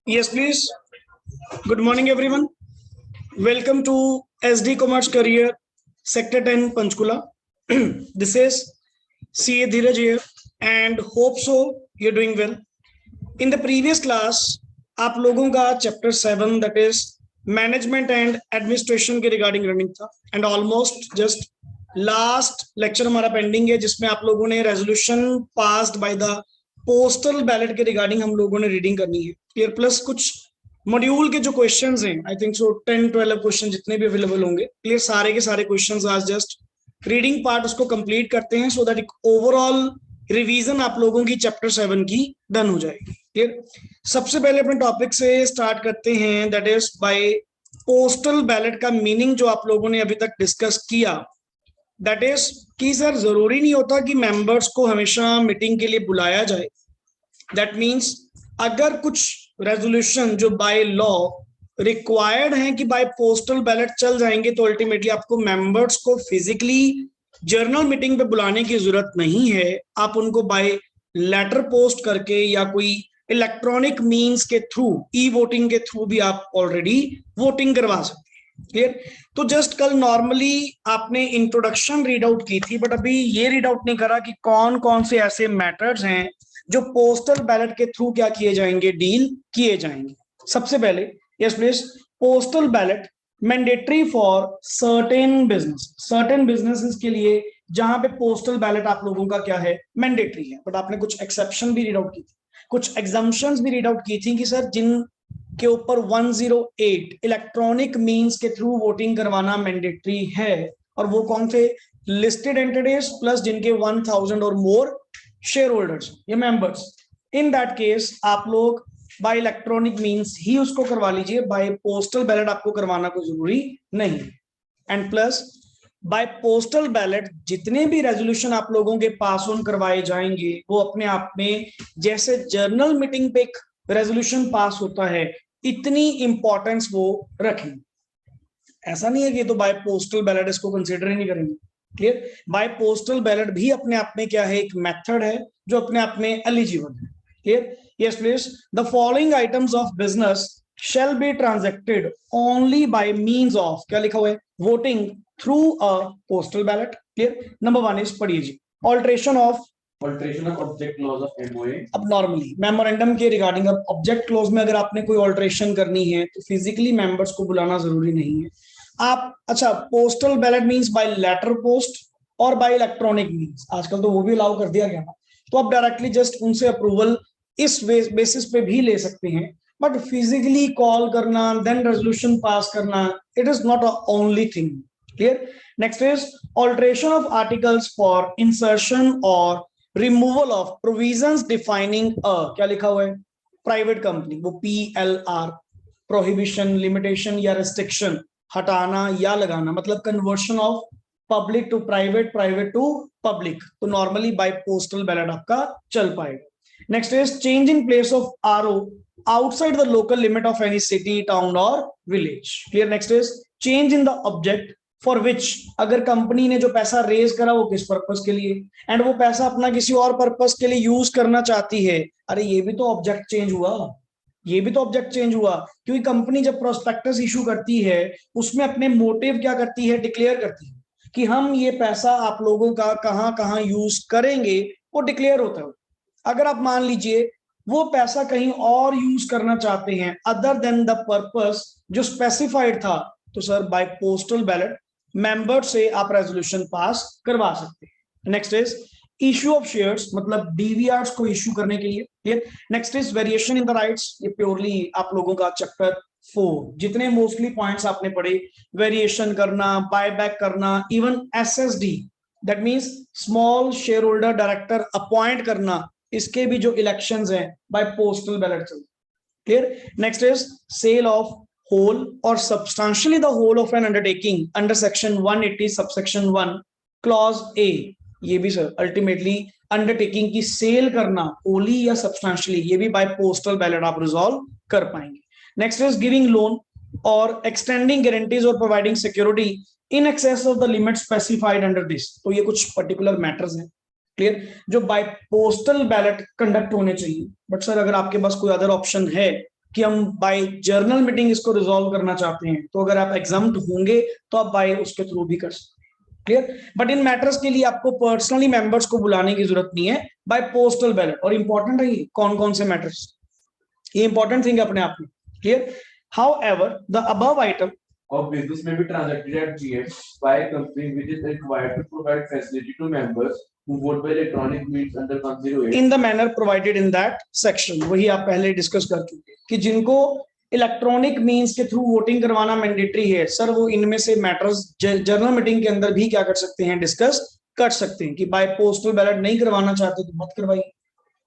Yes, please. Good morning, everyone. Welcome to SD Commerce Career, Sector 10, Panchkula. This is CA Dheeraj here, and hope so you're doing well. In the previous class, आप लोगों का chapter 7 that is management and administration के regarding running था, and almost just last lecture हमारा pending है, जिसमें आप लोगों ने resolution passed by the postal ballot के रिगार्डिंग हम लोगों ने रीडिंग करनी है क्लियर, प्लस कुछ मॉड्यूल के जो क्वेश्चंस हैं, आई थिंक सो 10-12 क्वेश्चन जितने भी अवेलेबल होंगे क्लियर, सारे के सारे क्वेश्चंस आज जस्ट रीडिंग पार्ट उसको कंप्लीट करते हैं, सो दैट एक ओवरऑल रिवीजन आप लोगों की चैप्टर 7 की डन हो जाएगी क्लियर। सबसे पहले अपने टॉपिक से स्टार्ट करते हैं, that is by postal ballot का मीनिंग जो आप लोगों ने अभी तक डिस्कस किया, दैट इज कि सर जरूरी नहीं होता कि मेंबर्स को हमेशा मीटिंग के लिए बुलाया जाए। दैट मीन्स अगर कुछ रेजोल्यूशन जो बाय लॉ रिक्वायर्ड हैं कि बाय पोस्टल बैलेट चल जाएंगे, तो अल्टीमेटली आपको मेंबर्स को फिजिकली जर्नल मीटिंग पे बुलाने की जरूरत नहीं है, आप उनको बाय लेटर पोस्ट करके या कोई इलेक्ट्रॉनिक मींस के थ्रू, ई वोटिंग के थ्रू भी आप ऑलरेडी वोटिंग करवा सकते हैं क्लियर। तो जस्ट कल नॉर्मली आपने इंट्रोडक्शन रीड आउट की थी, बट अभी ये रीड आउट नहीं करा कि कौन कौन से ऐसे मैटर्स हैं जो पोस्टल बैलेट के थ्रू क्या किए जाएंगे, डील किए जाएंगे। सबसे पहले yes please, postal ballot mandatory for certain business, certain businesses के लिए जहां पे पोस्टल बैलेट आप लोगों का क्या है, मैंडेटरी है। बट आपने कुछ एक्सेप्शन भी रीड आउट की थी, कुछ एग्जाम्पशंस भी रीड आउट की थी कि सर जिन के ऊपर 108 इलेक्ट्रॉनिक मींस के थ्रू वोटिंग करवाना मैंडेटरी है, और वो कौन थे, लिस्टेड एंटिटीज प्लस जिनके 1000 और मोर शेयर होल्डर्स या मेंबर्स। इन दैट केस आप लोग बाय इलेक्ट्रॉनिक मींस ही उसको करवा लीजिए, बाय पोस्टल बैलेट आपको करवाना कोई जरूरी नहीं। And plus by postal ballot जितने भी रेजोल्यूशन आप लोगों के पास ऑन करवाए जाएंगे, वो अपने आप में जैसे जर्नल मीटिंग पे एक रेजोल्यूशन पास होता है, इतनी इंपॉर्टेंस वो रखेंगे। ऐसा नहीं है कि तो बाय पोस्टल बैलेट इसको कंसिडर ही नहीं करेंगे क्लियर। बाय पोस्टल बैलेट भी अपने आप में क्या है, एक मेथड है जो अपने आप में एलिजिबल है clear. Yes please, the following items of business shall be transacted only by means of, क्या लिखा हुआ है, voting through a postal ballot clear। Number 1 is पढ़िए जी, alteration of object clause of MOA. अब नॉर्मली मेमोरेंडम के regarding अब object clause में अगर आपने कोई ऑल्ट्रेशन करनी है तो फिजिकली मेंबर्स को बुलाना जरूरी नहीं है आप। अच्छा, postal ballot means by letter post और बाय इलेक्ट्रॉनिक मींस, आजकल तो वो भी अलाउ कर दिया गया ना, तो आप डायरेक्टली जस्ट उनसे अप्रूवल इस बेसिस पे भी ले सकते हैं। बट फिजिकली कॉल करना देन रेजोल्यूशन पास करना, it is not a only thing clear. Next is alteration of articles for insertion और removal of provisions defining a, क्या लिखा हुआ है, प्राइवेट कंपनी, वो PLR, प्रोहिबिशन, लिमिटेशन या रिस्ट्रिक्शन, हटाना या लगाना, मतलब conversion of public to private, private to public, तो नॉर्मली बाय पोस्टल बैलेट आपका चल पाएगा। Next is change in place of RO outside the local limit of any city, town or village clear। next is change in the object for which, अगर company ने जो पैसा raise करा वो किस पर्पस के लिए, एंड वो पैसा अपना किसी और पर्पस के लिए यूज करना चाहती है, अरे ये भी तो ऑब्जेक्ट चेंज हुआ, ये भी तो ऑब्जेक्ट चेंज हुआ, क्योंकि कंपनी जब प्रोस्पेक्टस इशू करती है उसमें अपने मोटिव क्या करती है, डिक्लेयर करती है कि हम ये पैसा आप लोगों का कहां कहां यूज करेंगे, वो डिक्लेयर होता है। अगर आप मान लीजिए वो पैसा कहीं और यूज करना चाहते हैं अदर देन द पर्पस जो स्पेसिफाइड था, तो sir by postal ballot member से आप रेजोल्यूशन पास करवा सकते हैं। Next is issue of shares, मतलब डीवीआरस को इश्यू करने के लिए clear. Next is variation in the rights, ये प्योरली आप लोगों का चैप्टर 4 जितने मोस्टली पॉइंट्स आपने पढ़े, वेरिएशन करना, बायबैक करना, even SSD that means small share holder director appoint करना, इसके भी जो इलेक्शंस हैं बाय पोस्टल बैलेट चलते clear. Next is sale of whole और substantially the whole of an undertaking under section 180 subsection 1 clause A, ये भी सर अल्टीमेटली अंडरटेकिंग की सेल करना होली या सब्सटेंशियली, ये भी बाय पोस्टल बैलेट आप रिजॉल्व कर पाएंगे। नेक्स्ट इज गिविंग लोन और एक्सटेंडिंग गारंटीज और providing security in excess of the limit specified under this, तो ये कुछ पर्टिकुलर मैटर्स हैं क्लियर, जो बाय पोस्टल बैलेट कंडक्ट होने चाहिए। बट सर अगर आपके पास कोई अदर ऑप्शन है कि हम बाय जर्नल मीटिंग इसको रिजॉल्व करना चाहते हैं, तो अगर आप एग्जाम्प्ट होंगे तो आप बाय उसके थ्रू भी कर सकते हैं। क्लियर, बट इन मैटर्स के लिए आपको पर्सनली मेंबर्स को बुलाने की जरूरत नहीं है, बाय पोस्टल बैलेट। और इंपॉर्टेंट है ये कौन कौन से मैटर्स, ये इंपॉर्टेंट थिंग है अपने आप में। Clear, how ever the above item of business may be transacted at GM by a company which is required to provide facility to members who vote by electronic means under 108 in the manner provided in that section। वही आप पहले discuss कर चुके कि जिनको electronic means के through voting करवाना mandatory है, सर वो इनमें से मैटर्स जर्नल मीटिंग के अंदर भी क्या कर सकते हैं, डिस्कस कर सकते हैं। कि बाय पोस्टल बैलेट नहीं करवाना चाहते तो मत करवाइए,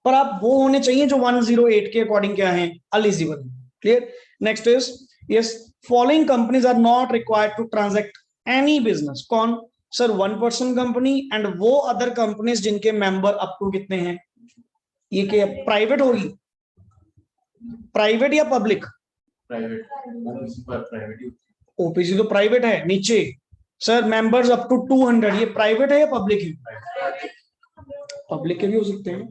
पर आप वो होने चाहिए जो 108 के अकॉर्डिंग क्या है, eligible. Clear, next is yes, following companies are not required to transact any business. कौन सर, 1 पर्सन कंपनी एंड वो अदर कंपनीज जिनके मेंबर अप टू कितने हैं। ये क्या प्राइवेट होगी, प्राइवेट या पब्लिक? प्राइवेट, ओपीसी तो प्राइवेट है नीचे। सर मेंबर्स अप टू 200, ये प्राइवेट है या पब्लिक है? पब्लिक के भी हो सकते हैं।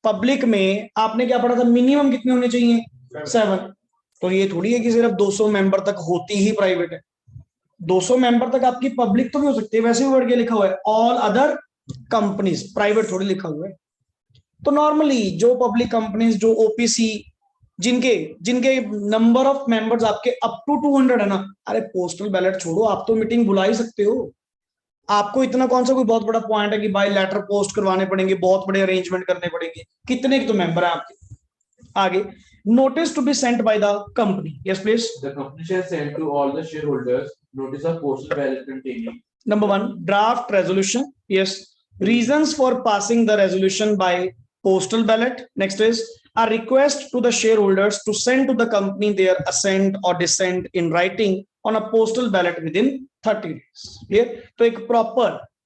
पब्लिक में आपने क्या पढ़ा था, मिनिमम कितने होने चाहिए, 7। तो ये थोड़ी है कि सिर्फ 200 मेंबर तक होती ही प्राइवेट है, 200 मेंबर तक आपकी पब्लिक तो भी हो सकती है। वैसे भी वर्ड के लिखा हुआ है ऑल अदर कंपनीज, प्राइवेट थोड़ी लिखा हुआ है। तो नॉर्मली जो पब्लिक कंपनीज, जो ओपीसी, जिनके जिनके नंबर ऑफ मेंबर्स आपके अप टू 200 है ना, अरे पोस्टल बैलेट छोड़ो, आप तो मीटिंग बुला ही सकते हो। आपको इतना कौन सा कोई बहुत बड़ा पॉइंट है कि बाय लेटर पोस्ट करवाने पड़ेंगे, बहुत बड़े अरेंजमेंट करने पड़ेंगे, कितने तो मेंबर है आपके। आगे, notice to be sent by the company, yes please, the company shall send to all the shareholders notice of postal ballot containing number 1 draft resolution, yes, reasons for passing the resolution by postal ballot, next is a request to the shareholders to send to the company their assent or dissent in writing on a postal ballot within 30 days। clear, तो एक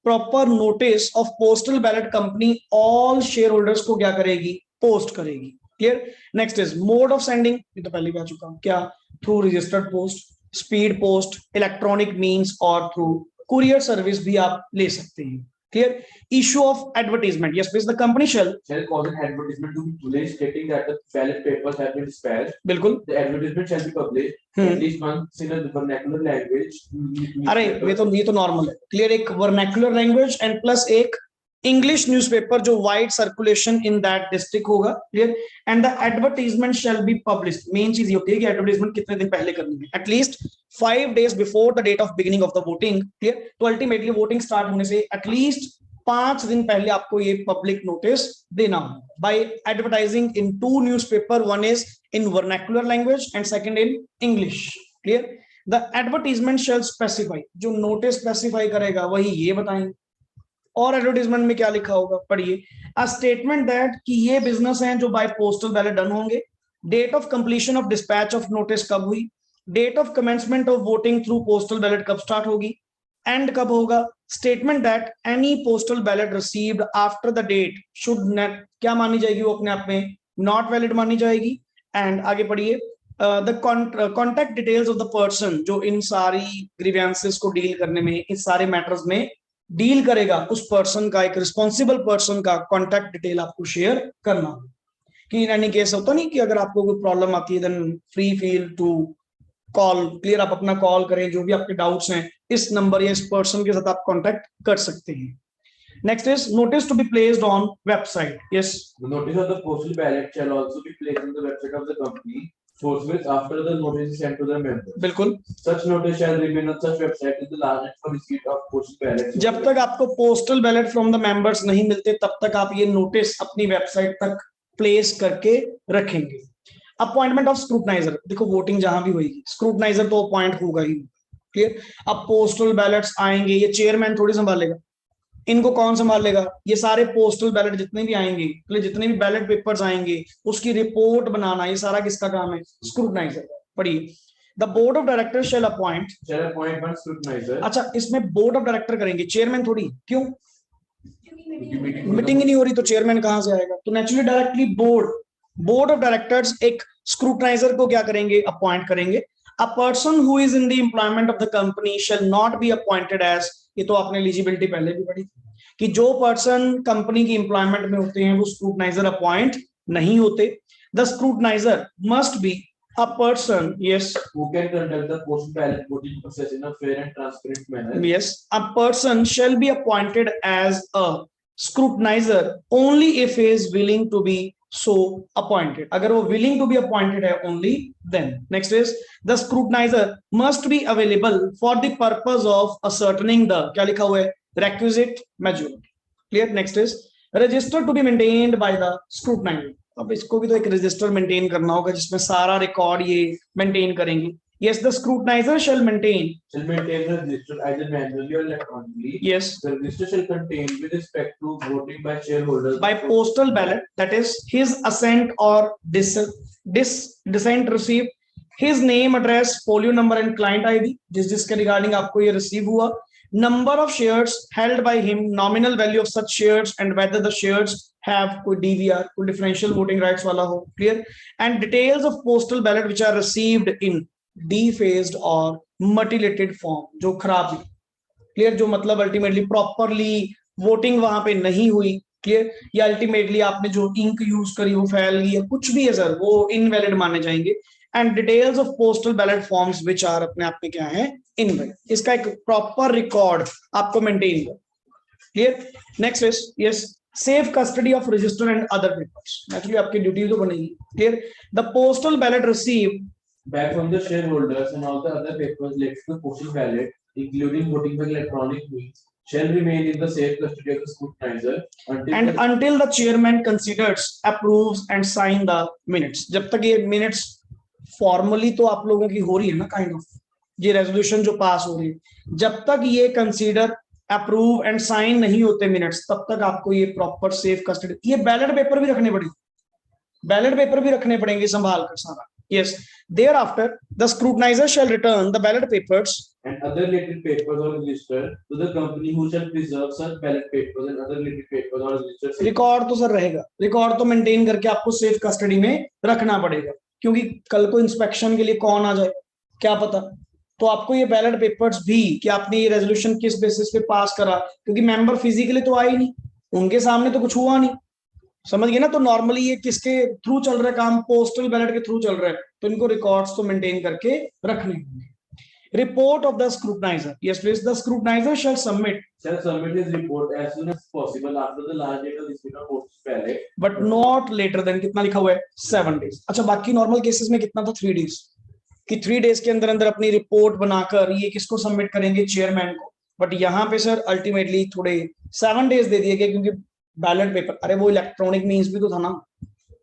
proper notice of postal ballot company all share holders को क्या करेगी, post करेगी। Clear, next is mode of sending, ये तो पहले भी आ चुका हूं, क्या through registered post, speed post, electronic means और थ्रू कुरियर सर्विस भी आप ले सकते हैं। Clear, issue of advertisement, yes please, the company shall cause an advertisement to be published stating that the ballot papers have been dispatched। बिल्कुल, the advertisement shall be published at least once in a vernacular language। अरे ये तो normal है। Clear, एक vernacular language and plus एक English newspaper जो wide circulation in that district होगा। Clear, and the advertisement shall be published. Main चीज ये होती है कि एडवर्टाइजमेंट कितने दिन पहले करनी है, at least 5 days before the date of beginning of the voting. Clear, तो अल्टीमेटली वोटिंग स्टार्ट होने से एटलीस्ट 5 दिन पहले आपको ये पब्लिक नोटिस देना हो by advertising in 2 newspaper, one is in vernacular language and second in English. Clear, the advertisement shall specify, जो नोटिस स्पेसिफाई करेगा वही ये बताएंगे। और एडवर्टाइजमेंट में क्या लिखा होगा, पढ़िए, अ स्टेटमेंट दैट कि ये बिजनेस हैं जो बाय पोस्टल बैलेट डन होंगे, date of completion of dispatch of notice कब हुई, date of commencement of voting through postal ballot कब स्टार्ट होगी, एंड कब होगा, statement that any postal ballot received after the date should not, क्या मानी जाएगी वो अपने आप में, नॉट वैलिड मानी जाएगी। एंड आगे पढ़िए, the contact details of the person जो इन सारी ग्रीवेंसेस को डील करने में, इस सारे मैटर्स में डील करेगा, उस पर्सन का, एक रिस्पॉन्सिबल पर्सन का कॉन्टैक्ट डिटेल आपको शेयर करना। कि इन एनी केस होता नहीं कि अगर आपको कोई प्रॉब्लम आती है then free feel to call. Clear, आप अपना कॉल करें, जो भी आपके डाउट्स हैं इस नंबर या इस पर्सन के साथ आप कॉन्टैक्ट कर सकते हैं। Next is notice to be placed on website, yes, the notice of the postal ballot shall also be placed on the website of the company forthwith after the notice is sent to the member। बिल्कुल, such notice shall remain on such website in the last date for receipt of postal ballot। जब तक आपको postal ballot from the members नहीं मिलते तब तक आप ये नोटिस अपनी वेबसाइट तक प्लेस करके रखेंगे। अपॉइंटमेंट ऑफ स्क्रूटनाइजर, देखो वोटिंग जहां भी होगी स्क्रूटनाइजर तो अपॉइंट होगा ही। क्लियर, अब पोस्टल बैलेट्स आएंगे, ये चेयरमैन थोड़ी संभालेगा, इनको कौन संभालेगा, ये सारे पोस्टल बैलेट जितने भी आएंगे, जितने भी बैलेट पेपर्स आएंगे उसकी रिपोर्ट बनाना, ये सारा किसका काम है, स्क्रूटनाइजर। पढ़िए, the board of director shall appoint one scrutinizer। अच्छा, इसमें बोर्ड ऑफ डायरेक्टर करेंगे, चेयरमैन थोड़ी, क्यों, मीटिंग ही नहीं हो रही तो चेयरमैन कहां से आएगा, तो naturally directly board of directors एक स्क्रूटनाइजर को क्या करेंगे, अपॉइंट करेंगे। A person who is in the employment of the company shall not be appointed as ये तो आपने एलिजिबिलिटी पहले भी पढ़ी थी कि जो पर्सन कंपनी की एम्प्लॉयमेंट में होते हैं वो स्क्रूटनाइजर अपॉइंट नहीं होते. The scrutiniser must be a person, yes, who can conduct the post ballot voting process in a fair and transparent manner. yes, a person shall be appointed as a scrutinizer only if he is willing to be so appointed. अगर वो willing to be appointed है only then. Next is the scrutinizer must be available for the purpose of ascertaining the, क्या लिखा हुआ है, requisite majority. Clear? Next is register to be maintained by the scrutinizer. अब इसको भी तो एक रजिस्टर मेंटेन करना होगा जिसमें सारा रिकॉर्ड ये मेंटेन करेंगे. Yes, the scrutinizer shall maintain Shall maintain the register either manually or electronically. Yes, The register shall contain with respect to voting by shareholders by postal ballot, that is his assent or dissent received, his name, address, folio number and client ID जिसके regarding आपको ये receive हुआ, number of shares held by him, nominal value of such shares and whether the shares have कोई DVR, कोई differential voting rights वाला हो. Clear? And details of postal ballot which are received in defaced or mutilated form, जो खराब है. Clear? जो मतलब ultimately properly voting वहां पे नहीं हुई. क्लियर? या अल्टीमेटली आपने जो इंक यूज करी वो फैल गई है, कुछ भी है सर, वो इनवैलिड माने जाएंगे. And details of postal ballot forms which are अपने आप में क्या है, इनवैलिड. इसका एक प्रॉपर रिकॉर्ड आपको मेंटेन कर. Clear? Next is yes, safe custody of register and other papers. Naturally आपकी ड्यूटी तो बनेगी. Clear? The postal ballot receive back from the shareholders and all the other papers related to the postal ballot, including voting by electronic means, shall remain in the safe custody of the scrutinizer until the chairman considers, approves and sign the minutes. जब तक ये minutes formally तो आप लोगों की हो रही है ना, काइंड ऑफ ये रेजोल्यूशन जो पास हो रही है, जब तक ये कंसीडर, अप्रूव एंड साइन नहीं होते मिनट्स, तब तक आपको ये प्रॉपर सेफ कस्टडी. ये बैलेट पेपर भी रखने पड़ेंगे, बैलेट पेपर भी रखने पड़ेंगे संभाल कर सारा. Yes. Thereafter, the scrutinizer shall return the ballot papers and other related papers or register to the company who shall preserve such ballot papers and other related papers or registers. Record तो sir रहेगा, record तो maintain करके आपको safe custody में रखना पड़ेगा, क्योंकि कल को इंस्पेक्शन के लिए कौन आ जाए क्या पता. तो आपको ये बैलेट पेपर्स भी कि आपने ये रेजोल्यूशन किस बेसिस पे पास करा, क्योंकि मेंबर फिजिकली तो आए नहीं, उनके सामने तो कुछ हुआ नहीं, समझ गए ना. तो नॉर्मली ये किसके थ्रू चल रहा है काम, पोस्टल बैलेट के थ्रू चल रहा है, तो इनको रिकॉर्ड्स तो मेंटेन करके रखने होंगे. Report of the scrutiniser. Yes please. The scrutiniser shall submit his report as soon as possible after the last date of this postal ballot, but not later than, कितना लिखा हुआ है, 7 days. अच्छा, बाकी नॉर्मल केसेस में कितना था, 3 days, कि 3 days के अंदर अंदर अपनी रिपोर्ट बनाकर ये किसको सबमिट करेंगे, चेयरमैन को. बट यहाँ पे सर अल्टीमेटली थोड़े 7 days दे दिए गए, क्योंकि बैलेट पेपर, अरे वो इलेक्ट्रॉनिक मींस भी तो था ना,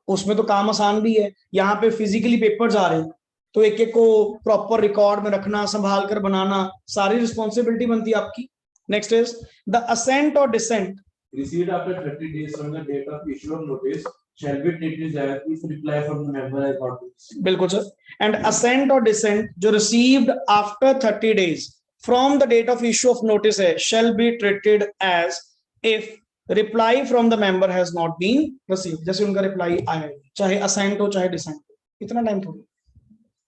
उसमें तो काम आसान भी है. यहाँ पे फिजिकली पेपर्स आ रहे हैं, तो एक एक को प्रॉपर रिकॉर्ड में रखना, संभाल कर बनाना, सारी रिस्पॉन्सिबिलिटी बनती है आपकी. नेक्स्ट इज द असेंट और decent received after 30 days from the date of issue of notice shall be treated as if reply from the member has not been received. बिल्कुल सर. एंड असेंट और dissent जो received after 30 days from the date of issue of notice है, shall be treated as if reply from the member has not been received. जैसे उनका reply आया, चाहे ascent हो चाहे डिसेंट हो, इतना टाइम थोड़ी,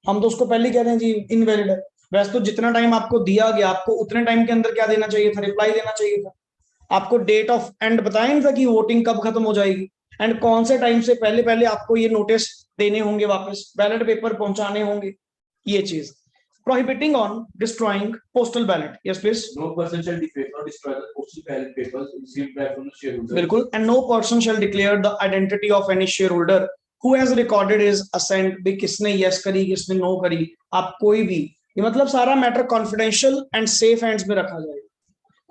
हम तो उसको पहले कह रहे हैं जी इनवैलिड है. वैसे तो जितना टाइम आपको दिया गया, आपको उतने टाइम के अंदर क्या देना चाहिए था, रिप्लाई देना चाहिए था. आपको डेट ऑफ एंड बताया नहीं था कि वोटिंग कब खत्म हो जाएगी, एंड कौन से टाइम से पहले पहले आपको ये नोटिस देने होंगे, वापस बैलेट पेपर पहुंचाने होंगे, ये चीज. Prohibiting on destroying postal ballot. Yes, please. No person shall deface or destroy the postal ballot papers received back from the shareholder. बिल्कुल. And no person shall declare the identity of any shareholder who has recorded his assent. भी किसने yes करी, किसने no करी, आप कोई भी, ये मतलब सारा matter confidential and safe hands में रखा जाएगा,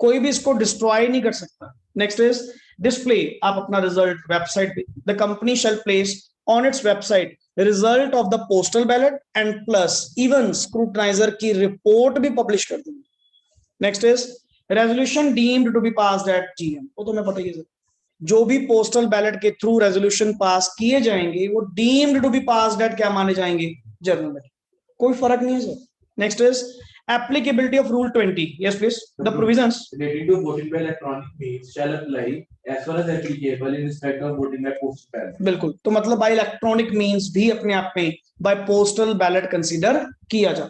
कोई भी इसको डिस्ट्रॉय नहीं कर सकता. Next is display. आप अपना रिजल्ट वेबसाइट पे, the company shall place on its website result of the postal ballot and plus even scrutiniser की रिपोर्ट भी पब्लिश कर देंगे. Next is resolution deemed to be passed at GM. वो तो मैं पता ही है, जो भी पोस्टल बैलेट के थ्रू रेजोल्यूशन पास किए जाएंगे वो deemed to be passed at क्या माने जाएंगे, जनरल में, कोई फर्क नहीं है sir. Next is applicability of rule 20. Yes please. The provisions relating to voting by electronic means shall apply as far as applicable in respect of voting by postal ballot. बिल्कुल. तो मतलब बाय इलेक्ट्रॉनिक मींस भी अपने आप में bye postal ballot consider किया जाए.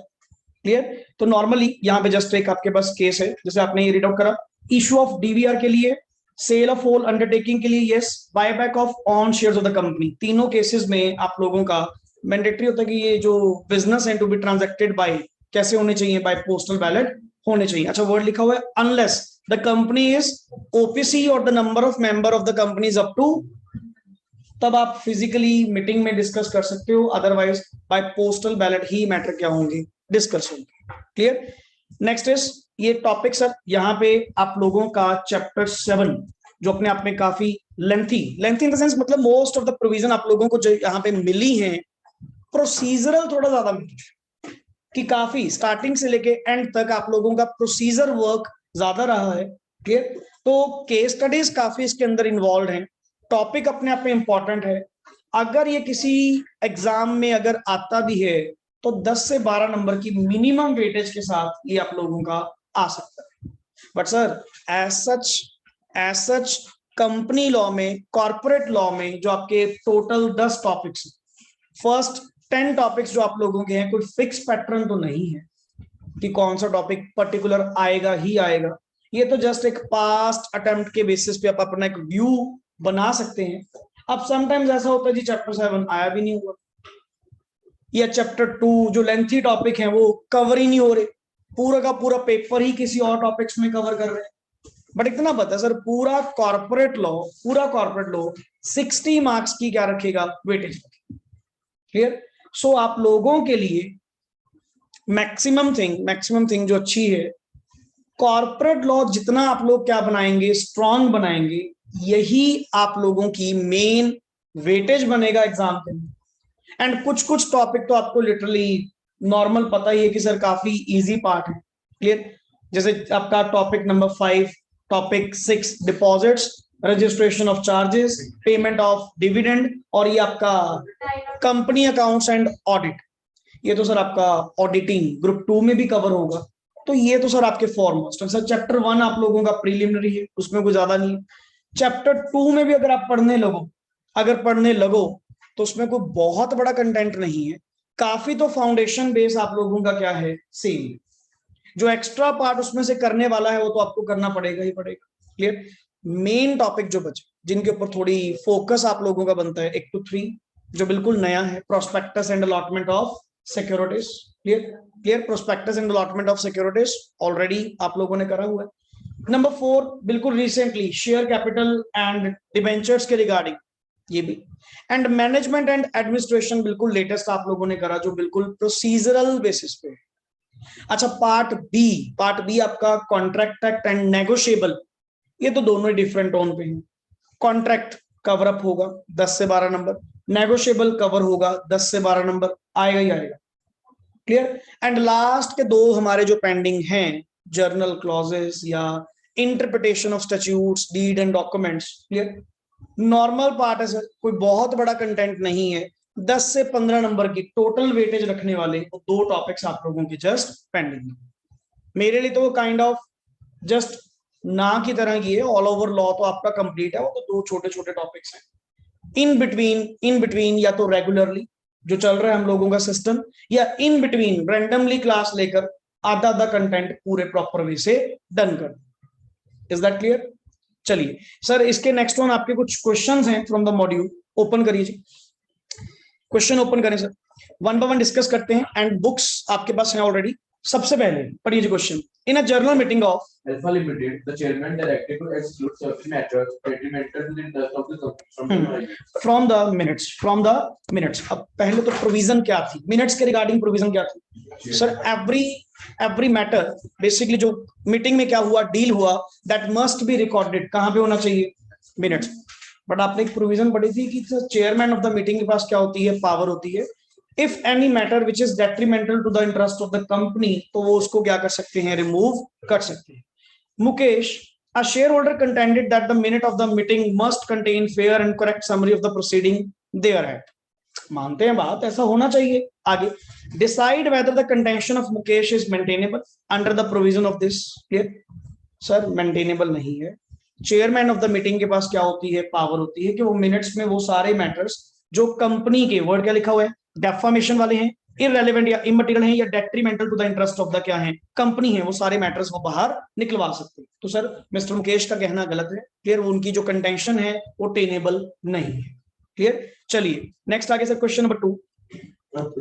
Clear? तो नॉर्मली यहाँ पे जस्ट एक आपके पास केस है, जैसे आपने ये रीड आउट करा, इशू ऑफ डीवीआर के लिए, सेल ऑफ होल अंडरटेकिंग के लिए yes, buyback of on shares of the company, तीनों केसेस में आप लोगों का मैंडेटरी होता है कि ये जो बिजनेस है टू बी ट्रांजैक्टेड बाय कैसे होने चाहिए, बाय पोस्टल बैलेट होने चाहिए। अच्छा, वर्ड लिखा हुआ है unless the company is OPC और the number of member of the company is up to, तब आप फिजिकली मीटिंग में डिस्कस कर सकते हो, अदरवाइज बाय पोस्टल बैलेट ही मैटर क्या होंगे, डिस्कस होंगे। क्लियर? नेक्स्ट इज ये टॉपिक सर, यहाँ पे आप लोगों का चैप्टर 7 जो अपने आप में काफी लेंथी इन द सेंस, मतलब मोस्ट ऑफ द प्रोविजन आप लोगों को जो यहाँ पे मिली है, प्रोसीजरल थोड़ा ज्यादा मिली कि काफी स्टार्टिंग से लेके एंड तक आप लोगों का प्रोसीजर वर्क ज्यादा रहा है। क्लियर? तो केस स्टडीज काफी इसके अंदर इन्वॉल्व हैं, टॉपिक अपने आप में इंपॉर्टेंट है। अगर ये किसी एग्जाम में अगर आता भी है तो 10 से 12 नंबर की मिनिमम वेटेज के साथ ये आप लोगों का आ सकता है। But sir as such company law में, कॉर्पोरेट लॉ में जो आपके टोटल 10 टॉपिक्स, फर्स्ट 10 टॉपिक्स जो आप लोगों के हैं, कोई फिक्स पैटर्न तो नहीं है कि कौन सा टॉपिक पर्टिकुलर आएगा ही आएगा। ये तो जस्ट एक पास्ट अटेम्प्ट के बेसिस पे आप अपना एक व्यू बना सकते हैं। अब समटाइम्स ऐसा होता है जी चैप्टर 7 आया भी नहीं हुआ, या चैप्टर 2 जो लेंथी टॉपिक है वो कवर ही नहीं हो रहे, पूरा का पूरा पेपर ही किसी और टॉपिक्स में कवर कर रहे हैं। बट इतना पता है सर, पूरा कॉर्पोरेट लॉ 60 मार्क्स की क्या रखेगा, वेटेज। क्लियर? सो आप लोगों के लिए मैक्सिमम थिंग जो अच्छी है, कॉर्पोरेट लॉ जितना आप लोग क्या बनाएंगे, स्ट्रांग बनाएंगे, यही आप लोगों की मेन वेटेज बनेगा एग्जाम के लिए। एंड कुछ टॉपिक तो आपको लिटरली नॉर्मल पता ही है कि सर काफी इजी पार्ट है। क्लियर? जैसे आपका topic number 5, topic 6 deposits, registration of charges, payment of dividend, और ये आपका कंपनी अकाउंट्स एंड ऑडिट, ये तो सर आपका ऑडिटिंग ग्रुप 2 में भी कवर होगा। तो ये तो सर आपके फॉरमोस्ट सर। चैप्टर 1 आप लोगों का प्रीलिमिनरी है, उसमें कोई ज्यादा नहीं है। चैप्टर 2 में भी अगर आप पढ़ने लगो तो उसमें कोई बहुत बड़ा कंटेंट नहीं है, काफी तो फाउंडेशन बेस आप लोगों का क्या है, सेम। जो एक्स्ट्रा पार्ट उसमें से करने वाला है वो तो आपको करना पड़ेगा ही पड़ेगा। क्लियर? मेन टॉपिक जो बचे, जिनके ऊपर थोड़ी फोकस आप लोगों का बनता है, 1 to 3 जो बिल्कुल नया है, prospectus and allotment of securities. Clear? Prospectus and allotment of securities already आप लोगों ने करा हुआ है। नंबर 4 बिल्कुल recently share capital and debentures के रिगार्डिंग, ये भी। एंड मैनेजमेंट एंड एडमिनिस्ट्रेशन बिल्कुल लेटेस्ट आप लोगों ने करा, जो बिल्कुल प्रोसीजरल बेसिस पे। अच्छा, पार्ट बी आपका कॉन्ट्रैक्ट एक्ट एंड नेगोशिएबल, ये तो दोनों ही डिफरेंट टोन पे हैं। कॉन्ट्रैक्ट कवर अप होगा 10 से 12 नंबर, नेगोशिएबल कवर होगा 10 से 12 नंबर, आएगा ही आएगा। क्लियर? एंड लास्ट के 2 हमारे जो पेंडिंग हैं, जर्नल क्लॉजेस या interpretation of statutes, deed and documents. Clear? Normal part है सर, कोई बहुत बड़ा कंटेंट नहीं है। 10 से 15 नंबर की टोटल वेटेज रखने वाले वो 2 टॉपिक्स आप लोगों के जस्ट पेंडिंग है। मेरे लिए तो वो काइंड ऑफ जस्ट ना की तरह की है। ऑल ओवर लॉ तो आपका कंप्लीट है, वो तो 2 छोटे टॉपिक्स हैं। इन बिटवीन या तो रेगुलरली जो चल रहा है हम लोगों का सिस्टम, या इन बिटवीन रैंडमली क्लास लेकर आधा कंटेंट पूरे प्रॉपर वे से डन कर। Is that clear? चलिए सर, इसके नेक्स्ट वन आपके कुछ क्वेश्चंस हैं फ्रॉम द मॉड्यूल, ओपन करिए जी। क्वेश्चन ओपन करें सर, 1 by 1 डिस्कस करते हैं। एंड बुक्स आपके पास हैं ऑलरेडी। सबसे पहले पढ़िए जी question. In a general meeting of Alpha Limited, the chairman directed to exclude certain matters detrimental to the interest of the company from the minutes. From the minutes. अब पहले तो provision क्या थी मिनट्स के रिगार्डिंग? प्रोविजन क्या थी sir? Every matter basically जो meeting में क्या हुआ, डील हुआ, दैट मस्ट बी रिकॉर्डेड। कहां पे होना चाहिए? मिनट्स। बट आपने एक प्रोविजन पढ़ी थी कि चेयरमैन ऑफ द मीटिंग के पास क्या होती है, पावर होती है। If any matter which is detrimental to the interest of the company, तो वो उसको क्या कर सकते हैं, रिमूव कर सकते हैं। Mukesh, a shareholder contended that the minute of the meeting must contain fair and correct summary of the proceeding thereat. मानते हैं बात, ऐसा होना चाहिए। आगे, decide whether the contention of Mukesh is maintainable under the provision of this. Clear? Sir maintainable नहीं है। Chairman of the meeting के पास क्या होती है, पावर होती है कि वो मिनट्स में वो सारे मैटर्स जो कंपनी के, वर्ड क्या लिखा हुआ है, डेफामेशन वाले हैं, इररेलेवेंट या इमटेरियल है या detrimental to the interest of the क्या है कंपनी है, वो सारे मैटर्स वो बाहर निकलवा सकते हैं। तो सर मिस्टर मुकेश का कहना गलत है, क्लियर, उनकी जो कंटेंशन है वो टेनेबल नहीं है, क्लियर। चलिए नेक्स्ट आगे sir question number 2।